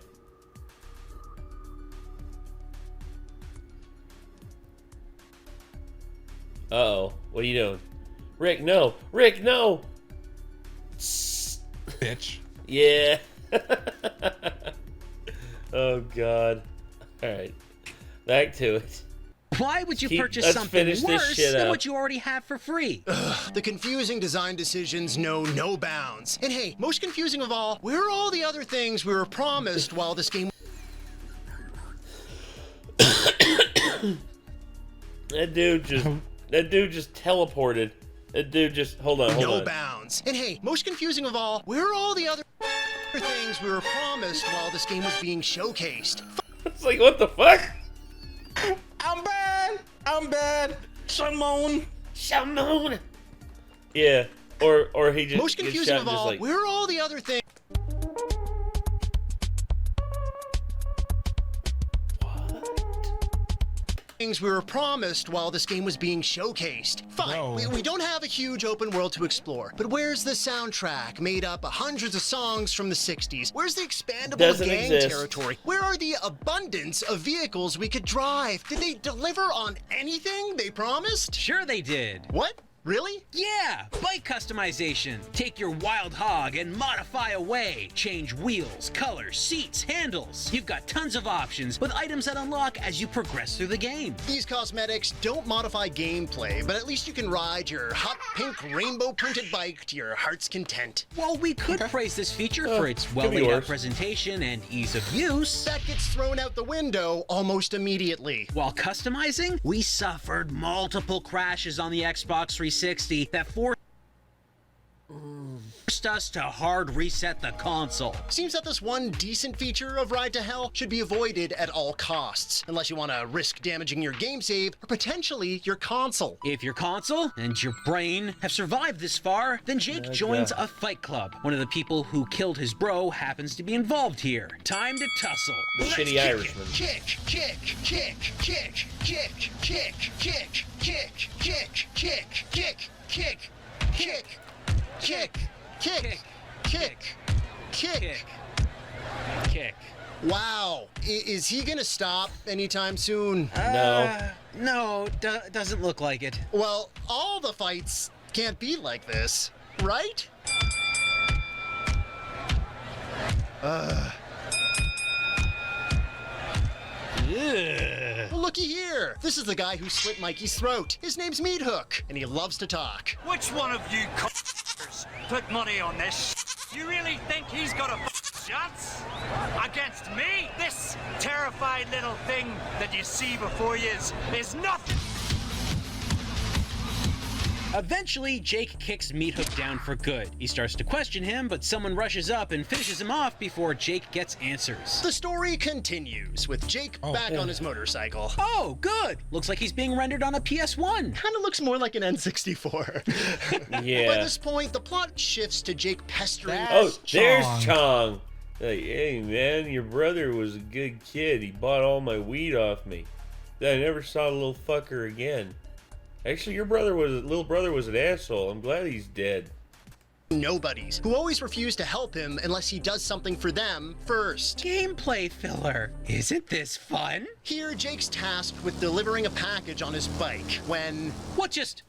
Uh-oh. What are you doing? Rick, no. Rick, no. Bitch. Yeah. Oh, God. All right. Back to it. Why would you purchase let's something finish this worse shit than up. what you already have for free? The confusing design decisions know no bounds. And hey, most confusing of all, where are all the other things we were promised while this game... That dude just teleported. Dude, just hold on. No bounds. And hey, most confusing of all, where are all the other things we were promised while this game was being showcased? It's like, what the fuck? I'm bad. Shimon. Yeah, or he just Most gets confusing shot of and just all, like, where are all the other things? Things we were promised while this game was being showcased. Fine, No. we don't have a huge open world to explore, but where's the soundtrack made up of hundreds of songs from the 60s? Where's the expandable Doesn't gang exist. territory? Where are the abundance of vehicles we could drive? Did they deliver on anything they promised? Sure they did. What? Really? Yeah, bike customization. Take your wild hog and modify away. Change wheels, colors, seats, handles. You've got tons of options with items that unlock as you progress through the game. These cosmetics don't modify gameplay, but at least you can ride your hot pink rainbow printed bike to your heart's content. While we could praise this feature for its could well be laid out worse. presentation and ease of use, That gets thrown out the window almost immediately. while customizing, we suffered multiple crashes on the Xbox 360 that forced us to hard reset the console. Seems that this one decent feature of Ride to Hell should be avoided at all costs, unless you want to risk damaging your game save or potentially your console. If your console and your brain have survived this far, then Jake joins a fight club. One of the people who killed his bro happens to be involved here. Time to tussle. the Let's shitty kick it. Irishman. Kick, kick, kick, kick, kick, kick, kick, kick, kick, kick, kick, kick, kick, kick, kick, kick, kick. Kick. Wow, is he gonna stop anytime soon? No, doesn't look like it. Well, all the fights can't be like this, right? Well, looky here. This is the guy who slit Mikey's throat. His name's Meat Hook, and he loves to talk. Which one of you c***ers put money on this? You really think he's got a chance? Against me? This terrified little thing that you see before you is nothing. Eventually, Jake kicks Meat Hook down for good. He starts to question him, but someone rushes up and finishes him off before Jake gets answers. The story continues with Jake back on his motorcycle. Oh, good! Looks like he's being rendered on a PS1. Kind of looks more like an N64. Yeah. By this point, the plot shifts to Jake pestering. Oh, there's Chong. Chong. Like, hey man, your brother was a good kid. He bought all my weed off me. Then I never saw the little fucker again. Actually, your little brother was an asshole. I'm glad he's dead. Nobodies who always refuse to help him unless he does something for them first. Gameplay filler. Isn't this fun? Here, Jake's tasked with delivering a package on his bike when What just...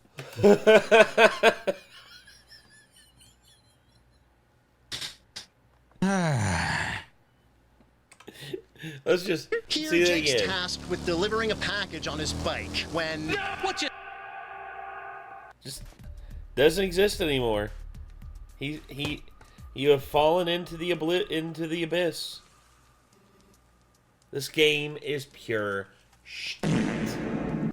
Let's just Here, see that Jake's again. tasked with delivering a package on his bike when What just... Just doesn't exist anymore. You have fallen into the abyss. This game is pure shit. This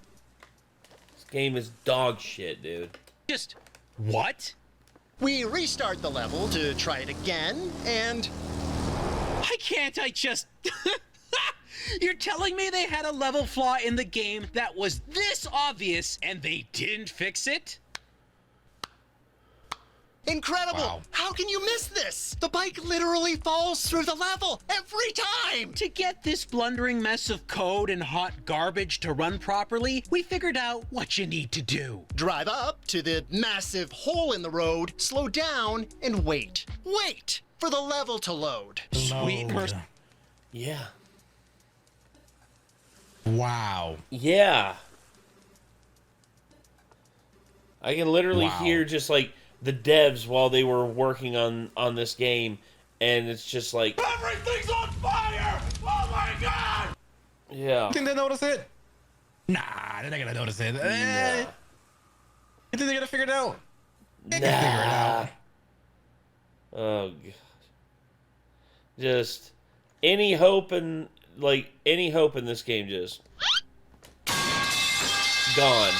game is dog shit, dude. Just... What? we restart the level to try it again, and Why can't I just... You're telling me they had a level flaw in the game that was this obvious and they didn't fix it? incredible! Wow. How can you miss this? The bike literally falls through the level every time! To get this blundering mess of code and hot garbage to run properly, we figured out what you need to do. Drive up to the massive hole in the road, slow down, and wait. Wait for the level to load. Sweet Load. mercy. Yeah. Wow. Yeah. I can literally Wow. hear just like the devs while they were working on this game, and it's just like everything's on fire! Oh my god! Yeah. You think they notice it? Nah, they're not gonna notice it. You think they're gonna figure it out? They can figure it out. Oh god. Just any hope in this game just gone.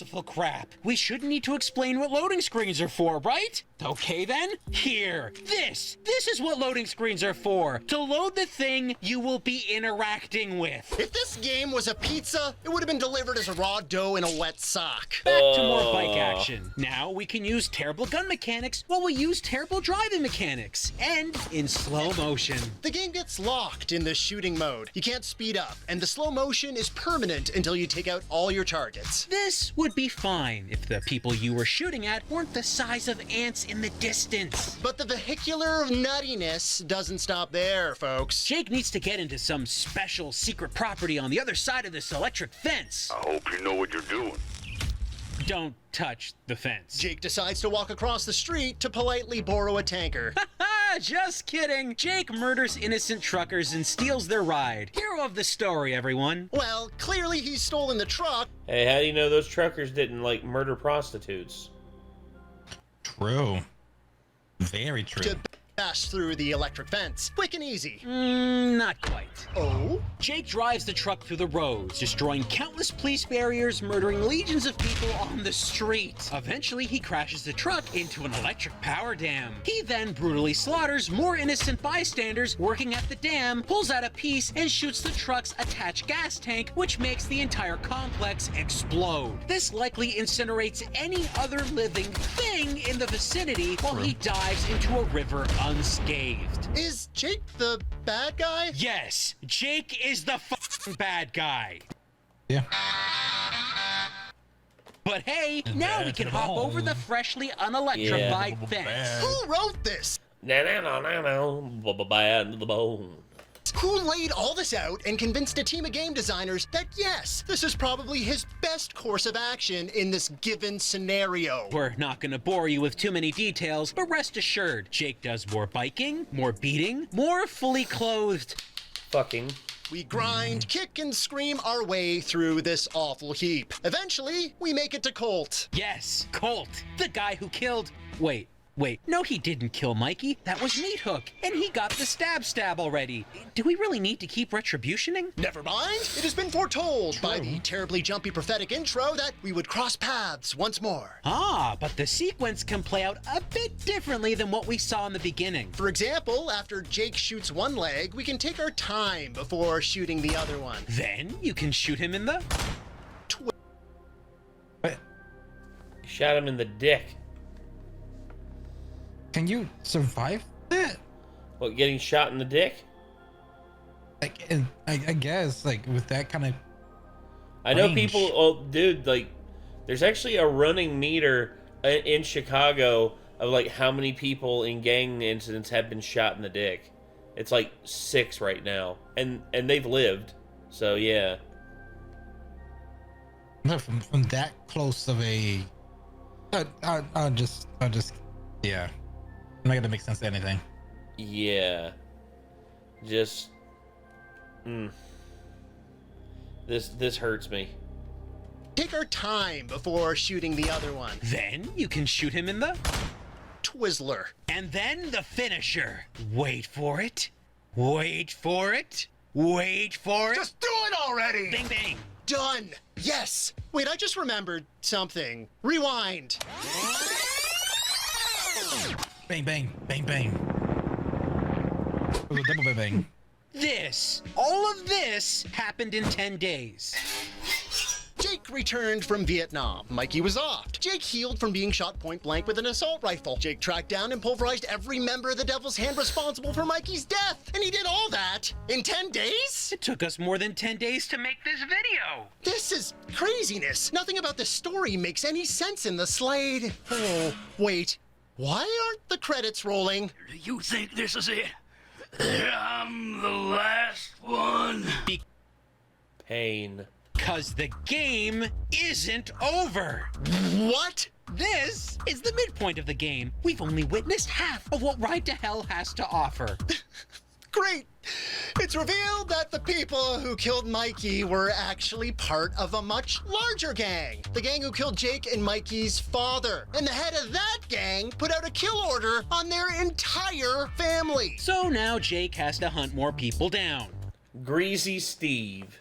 merciful crap. We shouldn't need to explain what loading screens are for, right? Okay then, here. This is what loading screens are for. To load the thing you will be interacting with. If this game was a pizza, it would have been delivered as a raw dough in a wet sock. Back to more bike action. Now we can use terrible gun mechanics while we use terrible driving mechanics. And in slow motion. The game gets locked in the shooting mode. You can't speed up, and the slow motion is permanent until you take out all your targets. This would be fine if the people you were shooting at weren't the size of ants in the distance. But the vehicular nuttiness doesn't stop there, folks. Jake needs to get into some special secret property on the other side of this electric fence. I hope you know what you're doing. Don't touch the fence. Jake decides to walk across the street to politely borrow a tanker. Just kidding. Jake murders innocent truckers and steals their ride. Hero of the story, everyone. Well, clearly he's stolen the truck. Hey, how do you know those truckers didn't, like, murder prostitutes? True. Very true. To bash through the electric fence. Quick and easy. Not quite. Oh? Jake drives the truck through the roads, destroying countless police barriers, murdering legions of people on the street. Eventually, he crashes the truck into an electric power dam. He then brutally slaughters more innocent bystanders working at the dam, pulls out a piece, and shoots the truck's attached gas tank, which makes the entire complex explode. This likely incinerates any other living thing in the vicinity while he dives into a river unscathed. Is Jake the bad guy? Yes, Jake is the f***ing bad guy. Yeah. But hey, now we can hop over the freshly unelectrified fence. Who wrote this? Bad to the bone. Who laid all this out and convinced a team of game designers that yes, this is probably his best course of action in this given scenario? We're not gonna bore you with too many details, but rest assured, Jake does more biking, more beating, more fully clothed. Fucking. We grind, kick, and scream our way through this awful heap. Eventually, we make it to Colt. Yes, Colt, the guy who killed... Wait, no he didn't kill Mikey, that was Meat Hook, and he got the stab already. Do we really need to keep retributioning? Never mind, it has been foretold by the terribly jumpy prophetic intro that we would cross paths once more. Ah, but the sequence can play out a bit differently than what we saw in the beginning. For example, after Jake shoots one leg, we can take our time before shooting the other one. Then you can shoot him in the... Shot him in the dick. Can you survive that? What, getting shot in the dick? Like, I guess, like, with that kind of I know range. people, oh, dude, like, there's actually a running meter in Chicago of, like, how many people in gang incidents have been shot in the dick. It's, like, 6 right now. And they've lived. So, yeah. No, from that close of a... I'll just... Yeah. I'm not gonna make sense to anything. Yeah. Just... This hurts me. Take our time before shooting the other one. Then you can shoot him in the... Twizzler. And then the finisher. Wait for it. Wait for it. Wait for it. Just do it already! Bing, bang. Done! Yes! Wait, I just remembered something. Rewind. Bang, bang, bang, bang. It was a double bang, bang. All of this happened in 10 days. Jake returned from Vietnam. Mikey was off. Jake healed from being shot point blank with an assault rifle. Jake tracked down and pulverized every member of the Devil's Hand responsible for Mikey's death. And he did all that in 10 days? It took us more than 10 days to make this video. This is craziness. Nothing about this story makes any sense in the Slade. Oh, wait. Why aren't the credits rolling? You think this is it? I'm the last one. Pain. Because the game isn't over. What? This is the midpoint of the game. We've only witnessed half of what Ride to Hell has to offer. Great! It's revealed that the people who killed Mikey were actually part of a much larger gang. The gang who killed Jake and Mikey's father. And the head of that gang put out a kill order on their entire family. So now Jake has to hunt more people down. Greasy Steve.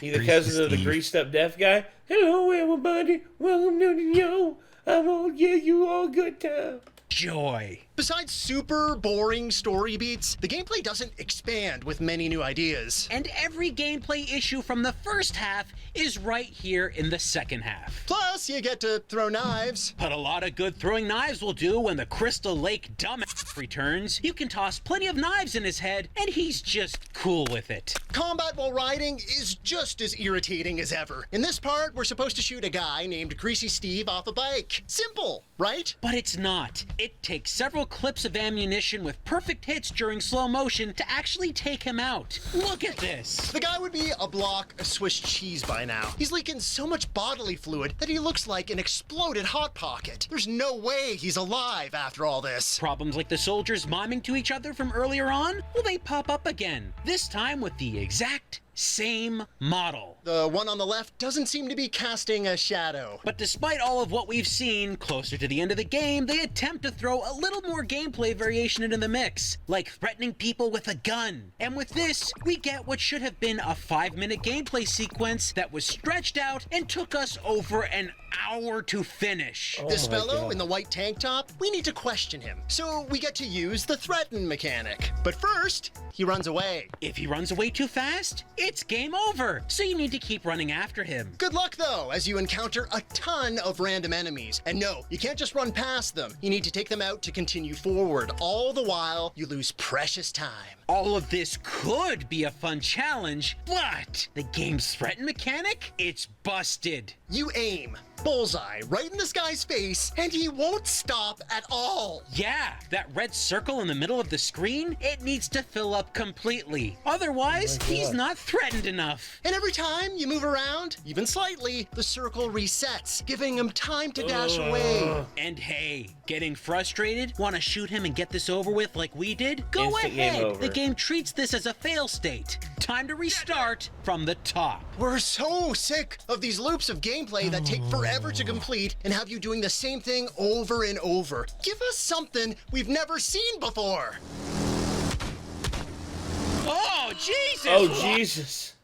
He the cousin of the greased up deaf guy? Hello, everybody. Welcome to the show. I will give you all good time. Joy. Besides super boring story beats, the gameplay doesn't expand with many new ideas. And every gameplay issue from the first half is right here in the second half. Plus, you get to throw knives. But a lot of good throwing knives will do when the Crystal Lake dumbass returns. You can toss plenty of knives in his head, and he's just cool with it. Combat while riding is just as irritating as ever. In this part, we're supposed to shoot a guy named Greasy Steve off a bike. Simple, right? But it's not. It takes several clips of ammunition with perfect hits during slow motion to actually take him out. Look at this. The guy would be a block of Swiss cheese by now. He's leaking so much bodily fluid that he looks like an exploded Hot Pocket. There's no way he's alive after all this. Problems like the soldiers miming to each other from earlier on? Well, they pop up again. This time with the exact same model. The one on the left doesn't seem to be casting a shadow. But despite all of what we've seen, closer to the end of the game, they attempt to throw a little more gameplay variation into the mix, like threatening people with a gun. And with this, we get what should have been a 5-minute gameplay sequence that was stretched out and took us over an hour to finish. This fellow in the white tank top, we need to question him. So we get to use the threaten mechanic. But first, he runs away. If he runs away too fast, it's game over. So you need to keep running after him. Good luck though, as you encounter a ton of random enemies. And no, you can't just run past them. You need to take them out to continue forward. All the while, you lose precious time. All of this could be a fun challenge, but the game's threaten mechanic, it's busted. You aim, bullseye, right in this guy's face, and he won't stop at all. Yeah, that red circle in the middle of the screen, it needs to fill up completely. Otherwise, he's not threatened enough. And every time you move around, even slightly, the circle resets, giving him time to dash away. And hey, getting frustrated? Want to shoot him and get this over with like we did? Go Instant game ahead. over. The game treats this as a fail state. Time to restart from the top. We're so sick of these loops of gameplay that take forever to complete and have you doing the same thing over and over. Give us something we've never seen before. Oh, Jesus! Oh, Jesus.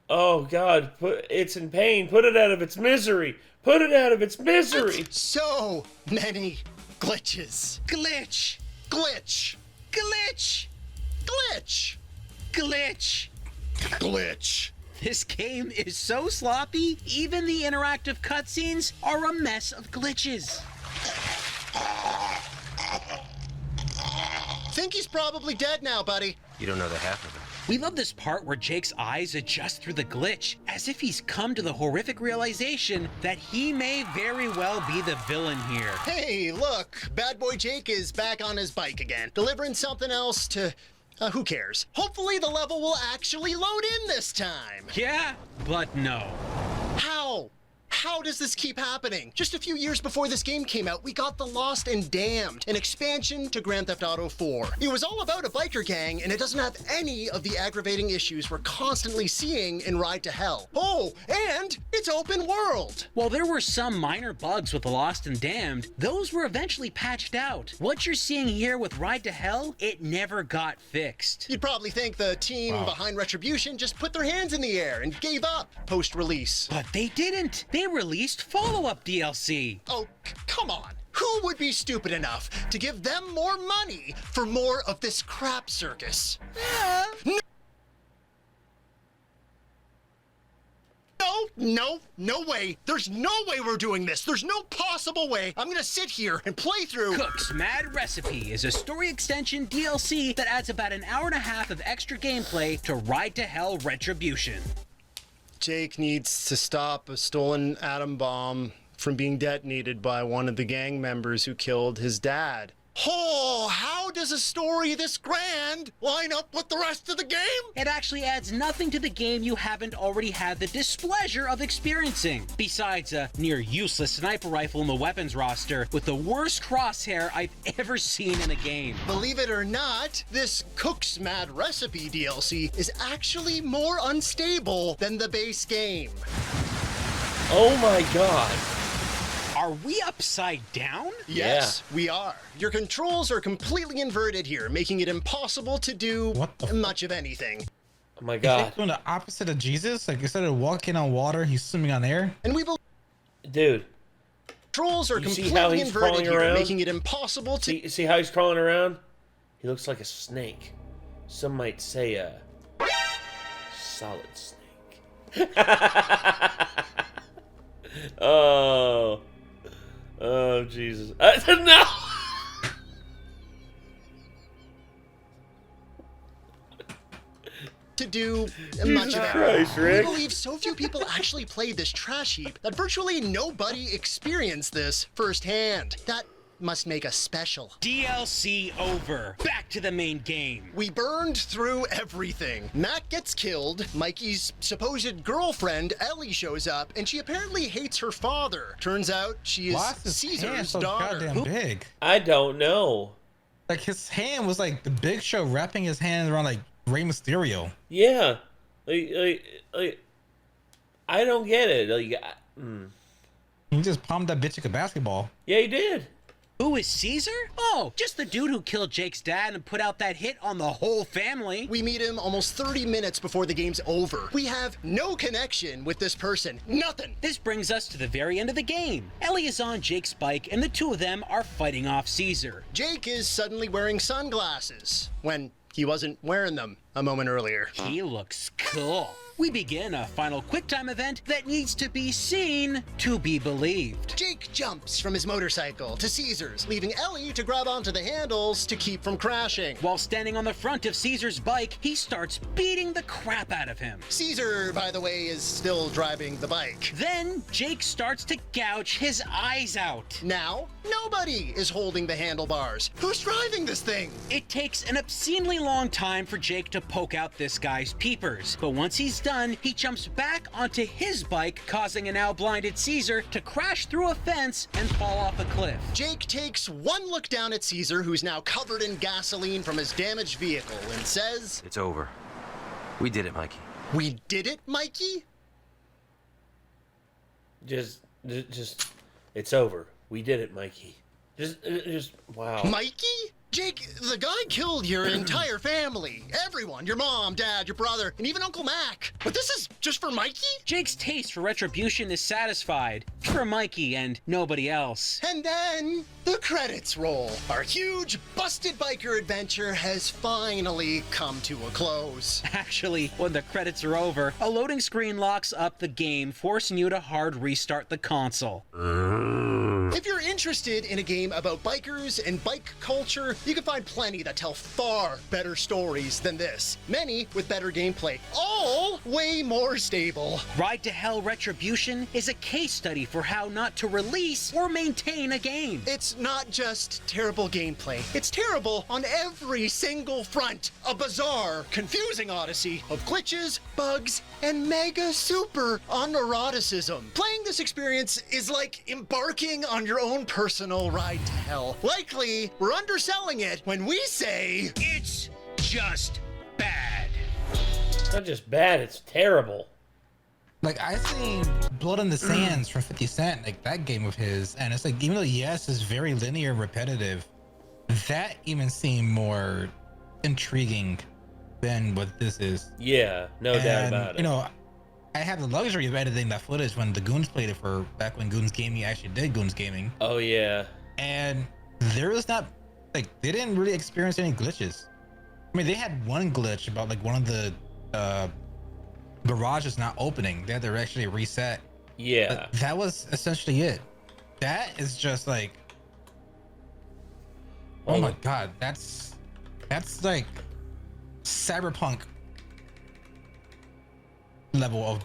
Oh, God. It's in pain. Put it out of its misery. Put it out of its misery. So many glitches. Glitch! Glitch. Glitch! Glitch. Glitch! Glitch. This game is so sloppy, even the interactive cutscenes are a mess of glitches. Think he's probably dead now, buddy. You don't know the half of it. We love this part where Jake's eyes adjust through the glitch, as if he's come to the horrific realization that he may very well be the villain here. Hey, look, bad boy Jake is back on his bike again, delivering something else to... who cares? Hopefully the level will actually load in this time. Yeah, but no. How? How does this keep happening? Just a few years before this game came out, we got The Lost and Damned, an expansion to Grand Theft Auto 4. It was all about a biker gang, and it doesn't have any of the aggravating issues we're constantly seeing in Ride to Hell. Oh, and it's open world. While there were some minor bugs with The Lost and Damned, those were eventually patched out. What you're seeing here with Ride to Hell, it never got fixed. You'd probably think the team behind Retribution just put their hands in the air and gave up post-release. But they didn't. They released follow-up DLC. Oh, come on. Who would be stupid enough to give them more money for more of this crap circus? No way. There's no way we're doing this. There's no possible way. I'm gonna sit here and play through. Cook's Mad Recipe is a story extension DLC that adds about an hour and a half of extra gameplay to Ride to Hell Retribution. Jake needs to stop a stolen atom bomb from being detonated by one of the gang members who killed his dad. Oh, how does a story this grand line up with the rest of the game? It actually adds nothing to the game you haven't already had the displeasure of experiencing, besides a near useless sniper rifle in the weapons roster with the worst crosshair I've ever seen in a game. Believe it or not, this Cook's Mad Recipe DLC is actually more unstable than the base game. Oh my God. Are we upside down? Yes, we are. Your controls are completely inverted here, making it impossible to do much of anything. Oh my He's god. like doing the opposite of Jesus. Like instead of walking on water, he's swimming on air. And we believe Dude. controls are You see completely how he's inverted crawling here, around? making it impossible to... See how he's crawling around? He looks like a snake. Some might say a solid snake. Oh, Jesus! No. to do much of it. Christ, We Rick. believe so few people actually played this trash heap that virtually nobody experienced this firsthand. That must make us special. DLC over. Back to the main game. We burned through everything. Mac gets killed, Mikey's supposed girlfriend, Ellie, shows up, and she apparently hates her father. Turns out she Why is is his hand Caesar's so daughter. goddamn big? I don't know. Like his hand was like the Big Show wrapping his hand around like Rey Mysterio. Yeah, I don't get it. He just palmed that bitch like a basketball. Yeah, he did. Who is Caesar? Oh, just the dude who killed Jake's dad and put out that hit on the whole family. We meet him almost 30 minutes before the game's over. We have no connection with this person. Nothing. This brings us to the very end of the game. Ellie is on Jake's bike and the two of them are fighting off Caesar. Jake is suddenly wearing sunglasses when he wasn't wearing them a moment earlier. He looks cool. We begin a final QuickTime event that needs to be seen to be believed. Jake jumps from his motorcycle to Caesar's, leaving Ellie to grab onto the handles to keep from crashing. While standing on the front of Caesar's bike, he starts beating the crap out of him. Caesar, by the way, is still driving the bike. Then Jake starts to gouge his eyes out. Now, nobody is holding the handlebars. Who's driving this thing? It takes an obscenely long time for Jake to poke out this guy's peepers, but once he's done, he jumps back onto his bike, causing a now blinded Caesar to crash through a fence and fall off a cliff. Jake takes one look down at Caesar, who's now covered in gasoline from his damaged vehicle, and says, It's over. We did it, Mikey. "We did it, Mikey?" Just, it's over. We did it, Mikey. Just, wow. Mikey? Jake, the guy killed your entire family. Everyone. Your mom, dad, your brother, and even Uncle Mac. But this is just for Mikey? Jake's taste for retribution is satisfied for Mikey and nobody else. And then the credits roll. Our huge, busted biker adventure has finally come to a close. Actually, when the credits are over, a loading screen locks up the game, forcing you to hard restart the console. If you're interested in a game about bikers and bike culture, you can find plenty that tell far better stories than this. Many with better gameplay, all way more stable. Ride to Hell Retribution is a case study for how not to release or maintain a game. It's not just terrible gameplay, it's terrible on every single front. A bizarre, confusing odyssey of glitches, bugs, and mega super uneroticism. Playing this experience is like embarking on your own personal ride to hell. Likely, we're underselling it when we say It's just bad. It's not just bad, it's terrible. Like I seen Blood on the Sands from 50 Cent, like that game of his, and it's like even though yes, it's very linear and repetitive, that even seemed more intriguing than what this is. Yeah, no doubt about it. You know, I have the luxury of editing that footage when the Goons played it for back when Goons Gaming actually did Goons Gaming. Oh yeah. And there was not like they didn't really experience any glitches. I mean, they had one glitch about like one of the garages not opening. They had to actually reset. Yeah. But that was essentially it. That is just like, oh my god, that's like cyberpunk level of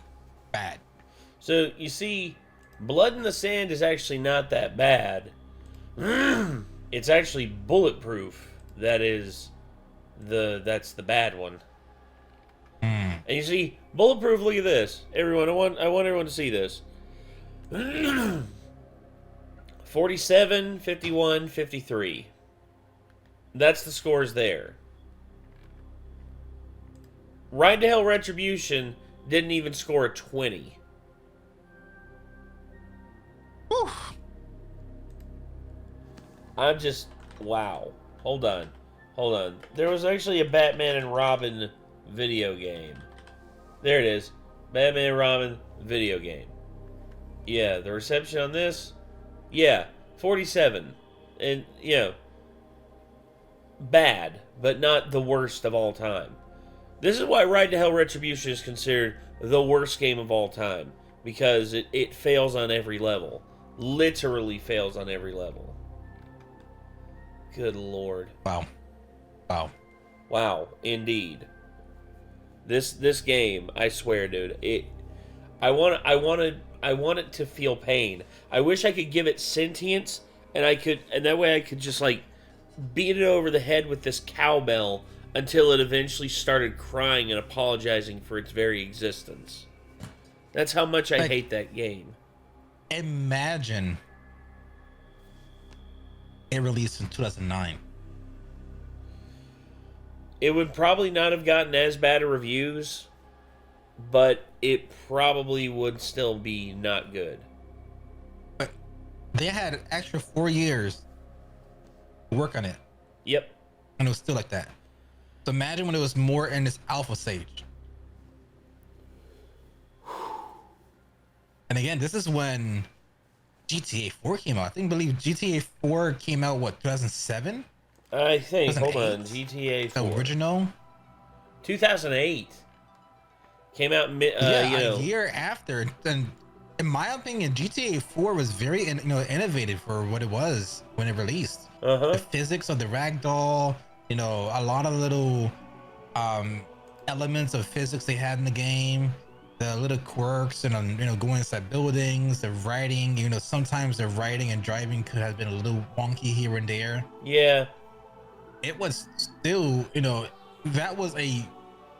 bad. So you see, Blood in the Sand is actually not that bad. It's actually Bulletproof that's the bad one. And you see, Bulletproof, look at this. Everyone, I want everyone to see this. 47, 51, 53. That's the scores there. Ride to Hell Retribution didn't even score a 20. Whew. I'm just, wow. Hold on. There was actually a Batman and Robin video game. There it is. Batman Ramen video game. Yeah, the reception on this, yeah, 47. And, you know, bad, but not the worst of all time. This is why Ride to Hell Retribution is considered the worst game of all time. Because it fails on every level. Literally fails on every level. Good lord. Wow. Wow. Wow, indeed. This game, I swear, dude, I want it to feel pain. I wish I could give it sentience, and that way I could just like beat it over the head with this cowbell until it eventually started crying and apologizing for its very existence. That's how much I hate that game. Imagine it released in 2009. It would probably not have gotten as bad of reviews, but it probably would still be not good. But they had an extra 4 years to work on it. Yep. And it was still like that. So imagine when it was more in its alpha stage. And again, this is when GTA 4 came out. I believe GTA 4 came out, what, 2007? I think, hold 2008? on, GTA 4. The original? 2008. Came out, A year after. And in my opinion, GTA 4 was very innovative for what it was when it released. The physics of the ragdoll, a lot of little elements of physics they had in the game. The little quirks and going inside buildings, the writing, sometimes the writing and driving could have been a little wonky here and there. Yeah. It was still, that was a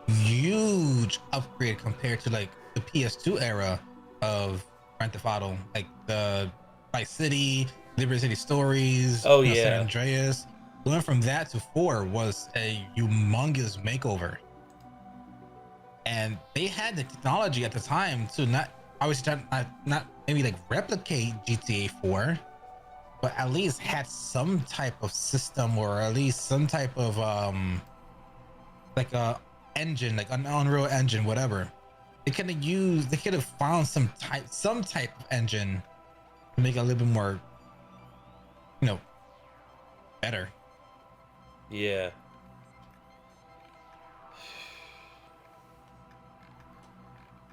huge upgrade compared to like the PS2 era of Grand Theft Auto, like the Vice City, Liberty City Stories, San Andreas. Going from that to 4 was a humongous makeover. And they had the technology at the time to not maybe like replicate GTA 4, but at least had some type of system or at least some type of like a engine, like an Unreal Engine, whatever. They could have found some type of engine to make it a little bit more, better. Yeah.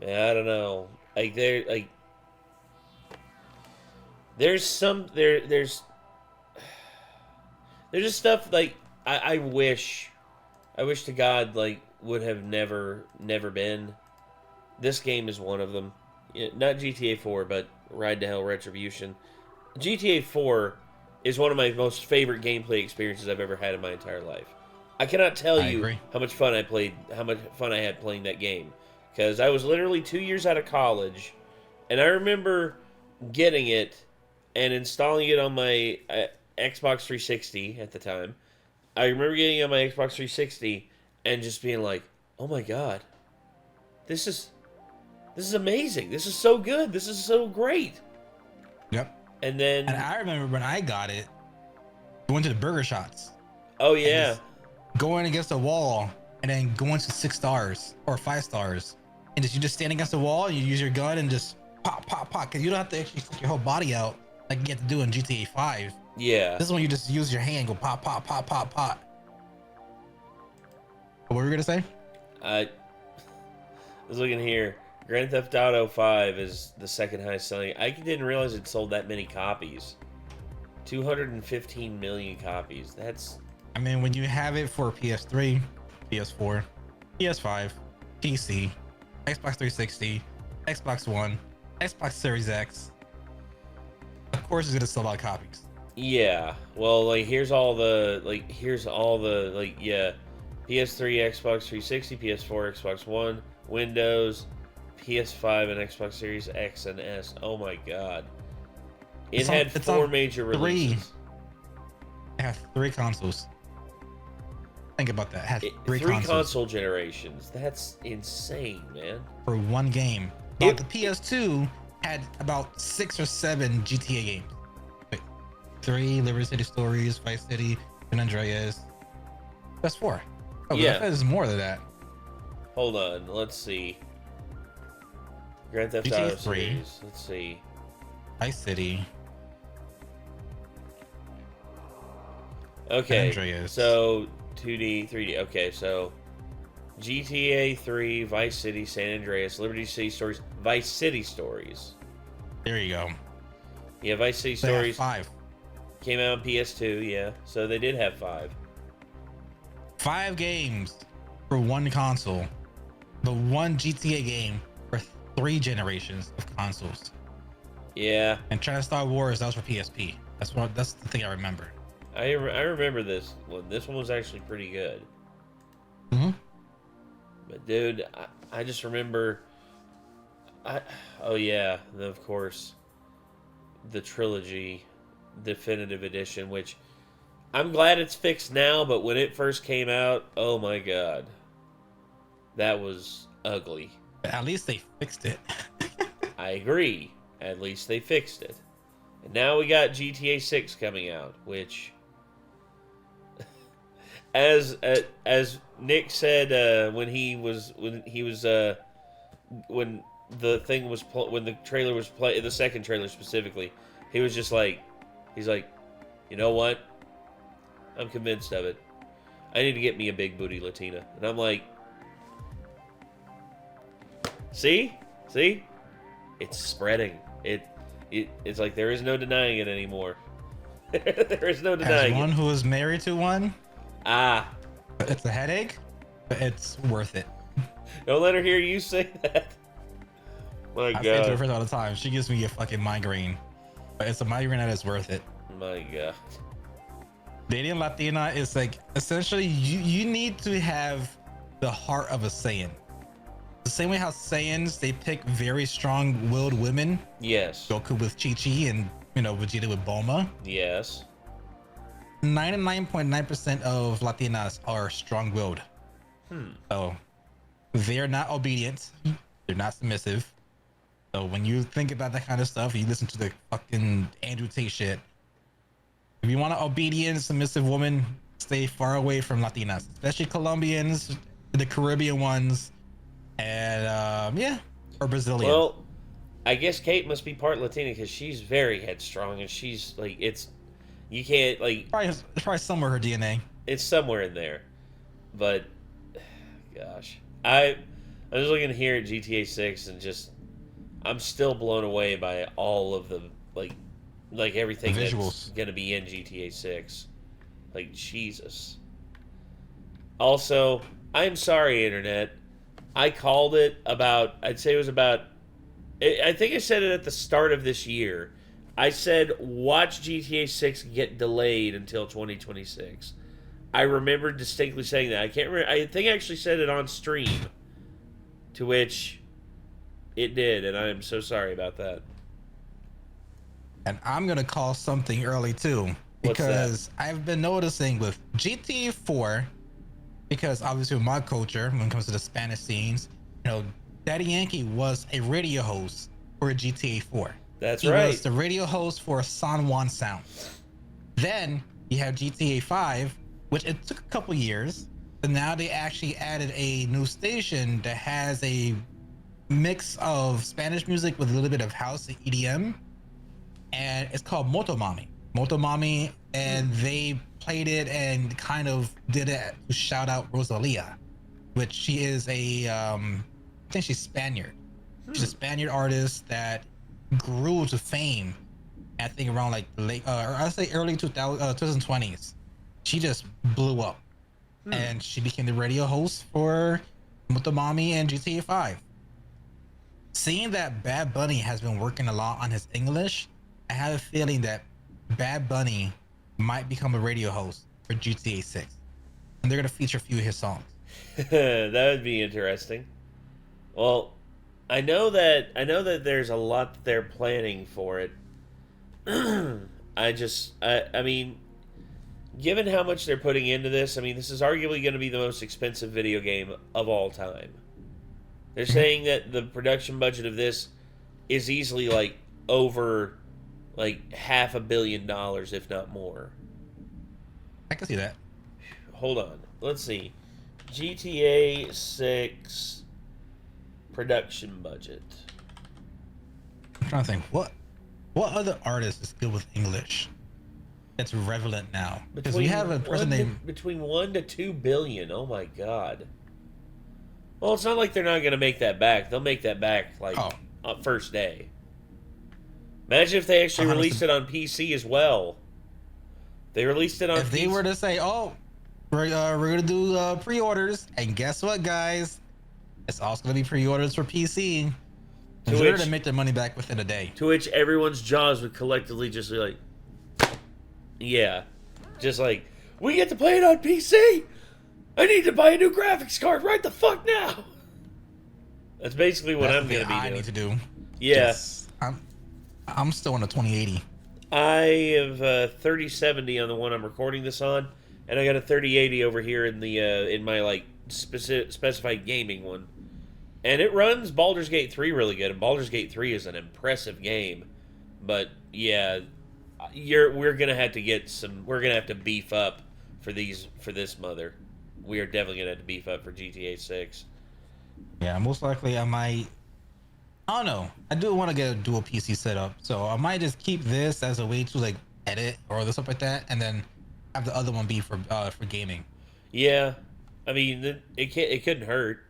Yeah, I don't know. There's just stuff like I wish to God like would have never been. This game is one of them. Not GTA 4, but Ride to Hell Retribution. GTA 4 is one of my most favorite gameplay experiences I've ever had in my entire life. I cannot tell you how much fun I had playing that game. Because I was literally 2 years out of college, and I remember getting it and installing it on my Xbox 360 at the time. I remember getting it on my Xbox 360 and just being like, "Oh my god, this is amazing! This is so good! This is so great!" Yep. And I remember when I got it, going to the burger shots. Oh yeah. Going against the wall and then going to 6 stars or 5 stars. And you just stand against the wall, and you use your gun and just pop, because you don't have to actually stick your whole body out like you get to do in GTA 5. Yeah. This is when you just use your hand and go pop. What were we gonna say? I was looking here. Grand Theft Auto 5 is the second highest selling. I didn't realize it sold that many copies. 215 million copies. That's... I mean, when you have it for PS3, PS4, PS5, PC, Xbox 360, Xbox One, Xbox Series X, of course it's gonna sell out copies. Yeah, well, like here's all the PS3, Xbox 360, PS4, Xbox One, Windows, PS5, and Xbox Series X and S. Oh my god. It had 4 major releases. It has 3 consoles. Think about that. It has 3 console generations. That's insane, man. For one game. But the PS2 had about 6 or 7 GTA games. Wait, 3 Liberty City Stories, Vice City, San Andreas. That's 4. Oh, yeah. There's more than that. Hold on. Let's see. Grand Theft GTA Auto 3. series. Let's see. Vice City. Okay, Andreas. so 2D, 3D. Okay, so GTA 3, Vice City, San Andreas, Liberty City Stories, Vice City Stories. There you go. Yeah, Vice City They have Stories 5. came out on PS2, yeah. So they did have 5. 5 games for one console. The one GTA game for 3 generations of consoles. Yeah, And Star Wars, that was for PSP. That's the thing I remember. I remember this one. This one was actually pretty good. Mm-hmm. But dude, I just remember. Oh yeah, of course, the trilogy definitive edition, which I'm glad it's fixed now. But when it first came out, oh my god, that was ugly. At least they fixed it. I agree. At least they fixed it. And now we got GTA 6 coming out, which, as Nick said when the thing was when the trailer was the second trailer specifically, he was just like, he's like, you know what? I'm convinced of it. I need to get me a big booty Latina, and I'm like, see, it's spreading. It's like there is no denying it anymore. There is no denying As one it. who is married to one, it's a headache, but it's worth it. Don't let her hear you say that. My I say it to her God. friends all the time. She gives me a fucking migraine, but it's a migraine that is worth it. My God. Dating Latina is like essentially you need to have the heart of a Saiyan. The same way how Saiyans, they pick very strong-willed women. Yes. Goku with Chi-Chi and, Vegeta with Bulma. Yes. 99.9% of Latinas are strong-willed. So they're not obedient. They're not submissive. So when you think about that kind of stuff, you listen to the fucking Andrew Tate shit. If you want an obedient, submissive woman, stay far away from Latinas, especially Colombians, the Caribbean ones. And or Brazilian. Well, I guess Kate must be part Latina because she's very headstrong and she's like, you can't like. It's probably somewhere her DNA. It's somewhere in there, but gosh, I'm just looking here at GTA 6 and just I'm still blown away by all of the like everything The that's visuals. gonna be in GTA 6. Like Jesus. Also, I'm sorry, Internet. I called it about, I'd say it was about, I think I said it at the start of this year. I said, watch GTA 6 get delayed until 2026. I remember distinctly saying that. I can't remember, I think I actually said it on stream, to which it did, and I am so sorry about that. And I'm gonna call something early too, What's because I've been noticing with GTA 4, because obviously with my culture, when it comes to the Spanish scenes, Daddy Yankee was a radio host for GTA 4. That's He right. was the radio host for San Juan Sound. Then you have GTA 5, which it took a couple years, but now they actually added a new station that has a mix of Spanish music with a little bit of house and EDM, and it's called Motomami, and they played it and kind of did it to shout out Rosalia, which she is I think she's Spaniard. She's a Spaniard artist that grew to fame, I think around like late, or I'd say early 2020s. She just blew up, and she became the radio host for Motomami and GTA 5. Seeing that Bad Bunny has been working a lot on his English, I have a feeling that Bad Bunny might become a radio host for GTA 6, and they're gonna feature a few of his songs. That would be interesting. Well, I know that there's a lot that they're planning for it. I mean, given how much they're putting into this, I mean, this is arguably going to be the most expensive video game of all time. They're saying that the production budget of this is easily like over like $500 million, if not more. I can see that. Hold on. Let's see. GTA 6 production budget. trying to think what other artist is good with English that's relevant now, because we have a person named between 1 to 2 billion. Oh my god. Well, it's not like they're not going to make that back. They'll make that back like on first day. Imagine if they actually released it on PC as well. They released it on if they were to say, oh, we're going to do pre-orders, and guess what, guys? It's also going to be pre-orders for PC. They're to make their money back within a day. To which everyone's jaws would collectively just be like, yeah. Just like, we get to play it on PC? I need to buy a new graphics card right the fuck now. That's basically what I'm going to be doing. I need to do. Yeah. Just, I'm still on a 2080. I have 3070 on the one I'm recording this on, and I got a 3080 over here in the in my like specified gaming one, and it runs Baldur's Gate 3 really good. And Baldur's Gate 3 is an impressive game, but yeah, we're gonna have to get some. We're gonna have to beef up for this mother. We are definitely gonna have to beef up for GTA 6. Yeah, most likely I might. I don't know. I do want to get a dual PC setup, so I might just keep this as a way to like edit or stuff like that, and then have the other one be for gaming. Yeah, I mean it couldn't hurt.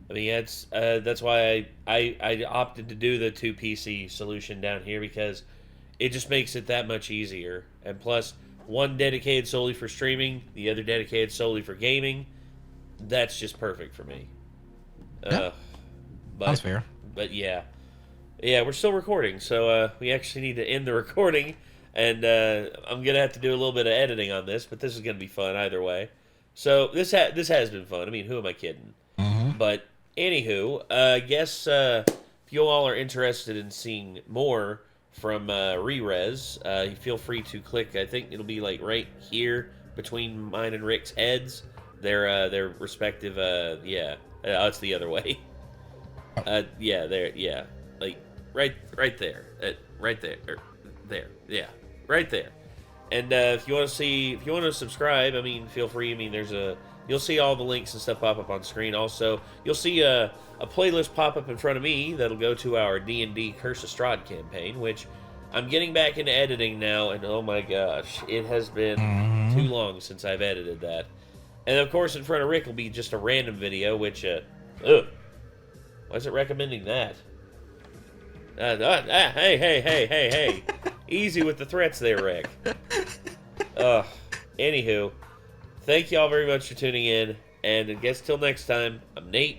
I mean that's why I opted to do the 2 PC solution down here, because it just makes it that much easier. And plus, one dedicated solely for streaming, the other dedicated solely for gaming. That's just perfect for me. Yeah. Sounds fair. But yeah, we're still recording, so we actually need to end the recording, and I'm gonna have to do a little bit of editing on this, but this is gonna be fun either way. So this has been fun. I mean, who am I kidding? Mm-hmm. But anywho, I guess if you all are interested in seeing more from Ramirez, feel free to click. I think it'll be like right here between mine and Rick's heads. Their respective. It's the other way. There, like right there, right there, right there. And if you want to subscribe, I mean, feel free. I mean, you'll see all the links and stuff pop up on screen. Also, you'll see a playlist pop up in front of me that'll go to our D&D Curse of Strahd campaign, which I'm getting back into editing now, and oh my gosh, it has been too long since I've edited that. And of course, in front of Rick will be just a random video, which why is it recommending that? Hey. Easy with the threats there, Rick. Anywho, thank y'all very much for tuning in. And I guess till next time, I'm Nate.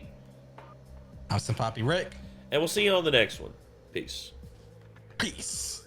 I'm Some Poppy Rick. And we'll see you on the next one. Peace. Peace.